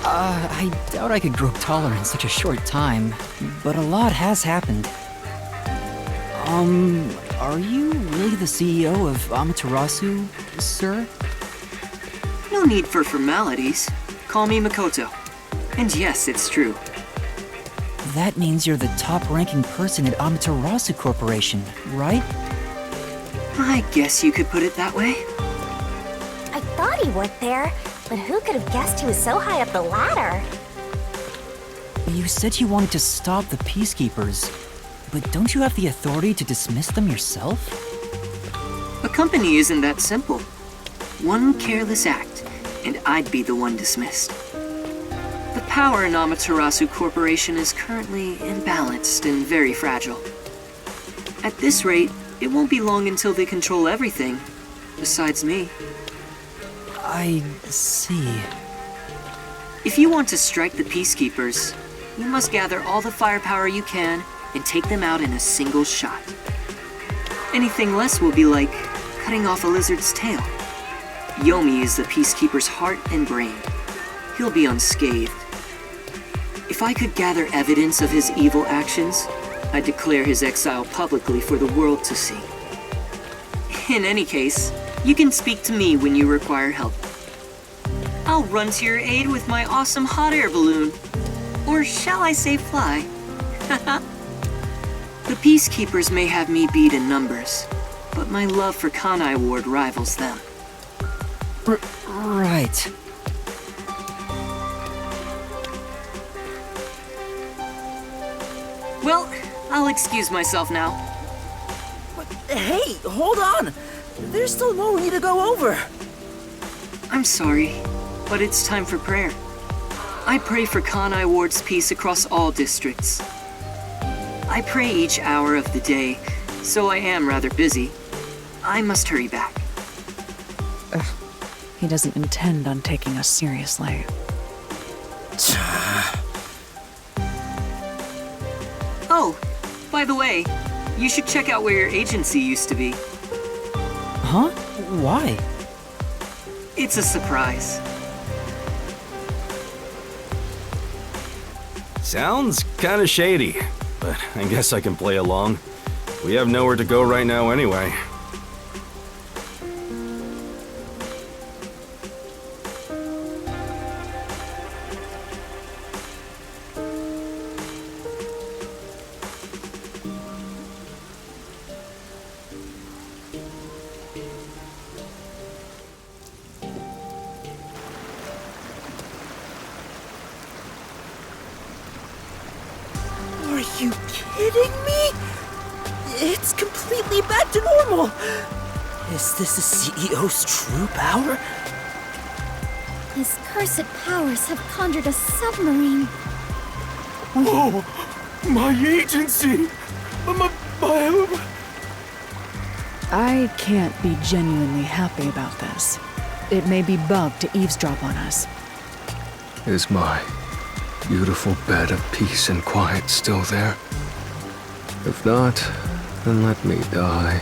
I doubt I could grow taller in such a short time, but a lot has happened. Are you really the CEO of Amaterasu, sir? No need for formalities. Call me Makoto. And yes, it's true. That means you're the top-ranking person at Amaterasu Corporation, right? I guess you could put it that way. I thought he worked there, but who could have guessed he was so high up the ladder? You said you wanted to stop the Peacekeepers, but don't you have the authority to dismiss them yourself? A company isn't that simple. One careless act, and I'd be the one dismissed. The power in Amaterasu Corporation is currently imbalanced and very fragile. At this rate, it won't be long until they control everything, besides me. I see. If you want to strike the Peacekeepers, you must gather all the firepower you can and take them out in a single shot. Anything less will be like cutting off a lizard's tail. Yomi is the Peacekeeper's heart and brain. He'll be unscathed. If I could gather evidence of his evil actions, I'd declare his exile publicly for the world to see. In any case, you can speak to me when you require help. I'll run to your aid with my awesome hot air balloon. Or shall I say fly? The Peacekeepers may have me beat in numbers, but my love for Kanai Ward rivals them. Right. Well, I'll excuse myself now. Hey, hold on! There's still more we need to go over. I'm sorry, but it's time for prayer. I pray for Kanai Ward's peace across all districts. I pray each hour of the day, so I am rather busy. I must hurry back. He doesn't intend on taking us seriously. Oh, by the way, you should check out where your agency used to be. Huh? Why? It's a surprise. Sounds kinda shady, but I guess I can play along. We have nowhere to go right now anyway. Are you kidding me? It's completely back to normal. Is this the CEO's true power? His cursed powers have conjured a submarine. Oh, my agency! I can't be genuinely happy about this. It may be bugged to eavesdrop on us. Is my beautiful bed of peace and quiet still there? If not, then let me die.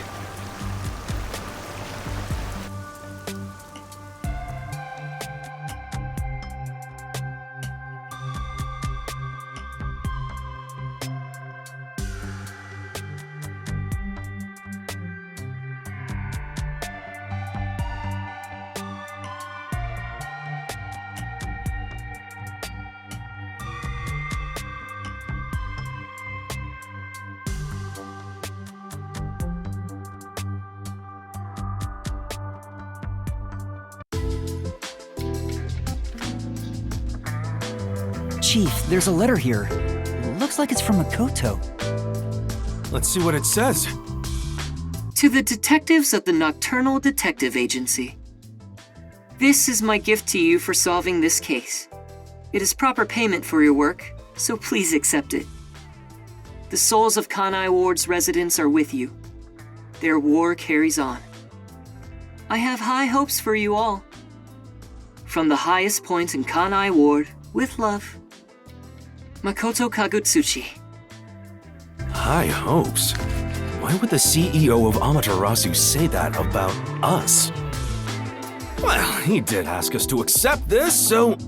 Chief, there's a letter here. Looks like it's from Makoto. Let's see what it says. To the detectives of the Nocturnal Detective Agency. This is my gift to you for solving this case. It is proper payment for your work, so please accept it. The souls of Kanai Ward's residents are with you. Their war carries on. I have high hopes for you all. From the highest point in Kanai Ward, with love, Makoto Kagutsuchi. High hopes? Why would the CEO of Amaterasu say that about us? Well, he did ask us to accept this, so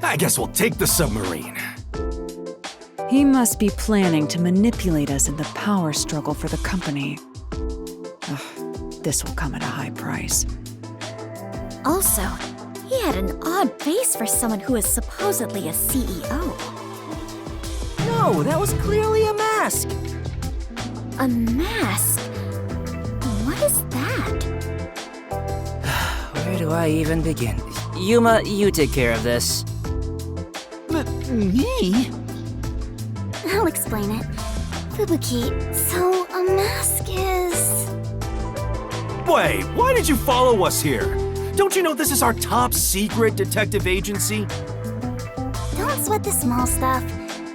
I guess we'll take the submarine. He must be planning to manipulate us in the power struggle for the company. Ugh, this will come at a high price. Also, he had an odd face for someone who is supposedly a CEO. No, that was clearly a mask. A mask? What is that? Where do I even begin? Yuma, you take care of this. Me? I'll explain it. Fubuki, so a mask is... Wait, why did you follow us here? Don't you know this is our top secret detective agency? Don't sweat the small stuff.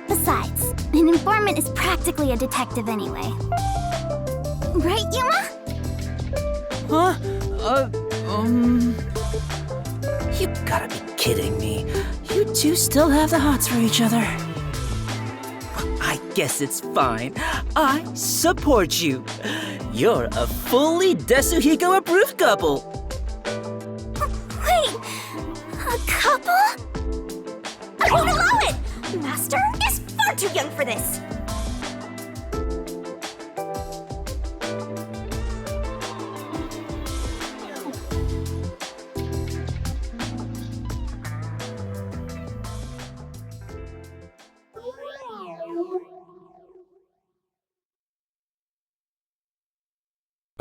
Besides, an informant is practically a detective anyway. Right, Yuma? Huh? You gotta be kidding me. You two still have the hots for each other. I guess it's fine. I support you. You're a fully Desuhiko approved couple. Wait, a couple? I won't allow it! Master is far too young for this!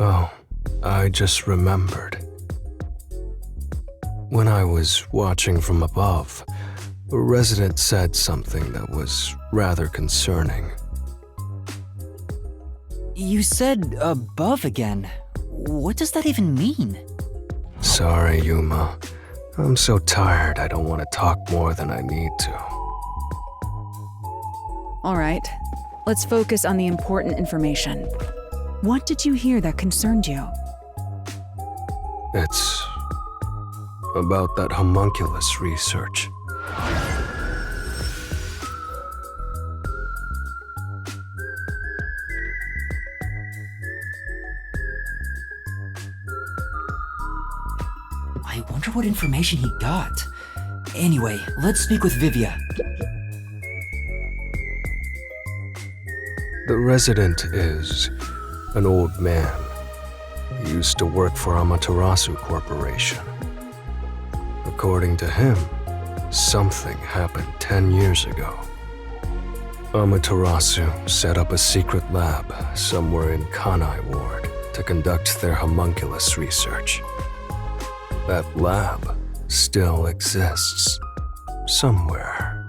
Oh, I just remembered. When I was watching from above, a resident said something that was rather concerning. You said above again. What does that even mean? Sorry, Yuma. I'm so tired I don't want to talk more than I need to. All right, let's focus on the important information. What did you hear that concerned you? It's about that homunculus research. I wonder what information he got. Anyway, let's speak with Vivia. The resident is an old man. He used to work for Amaterasu Corporation. According to him, something happened 10 years ago. Amaterasu set up a secret lab somewhere in Kanai Ward to conduct their homunculus research. That lab still exists somewhere.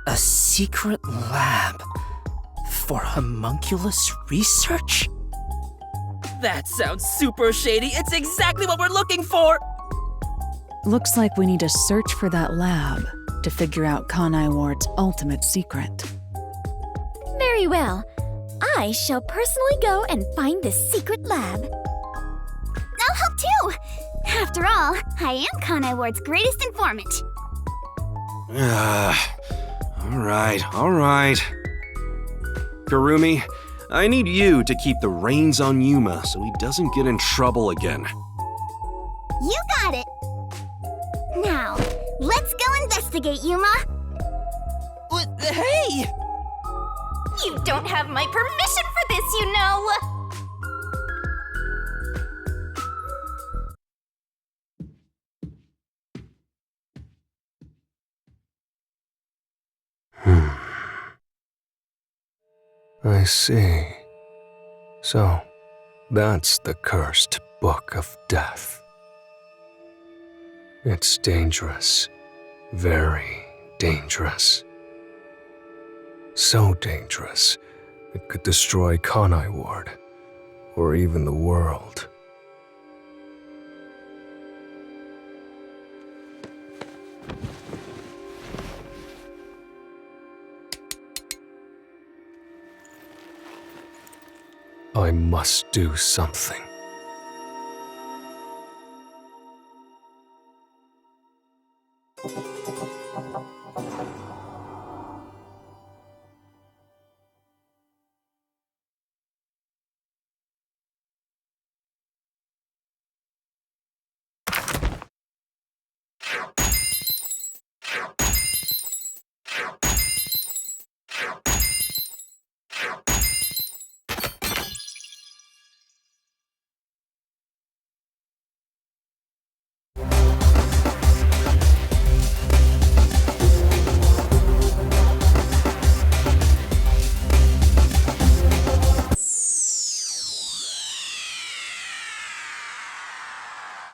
A secret lab for homunculus research? That sounds super shady. It's exactly what we're looking for! Looks like we need to search for that lab to figure out Kanai Ward's ultimate secret. Very well. I shall personally go and find this secret lab. I'll help too! After all, I am Kanai Ward's greatest informant. All right. Kurumi, I need you to keep the reins on Yuma so he doesn't get in trouble again. You got it! Now, let's go investigate, Yuma! Hey! You don't have my permission for this, you know! I see. So, that's the cursed Book of Death. It's dangerous. Very dangerous. So dangerous, it could destroy Kanai Ward, or even the world. I must do something.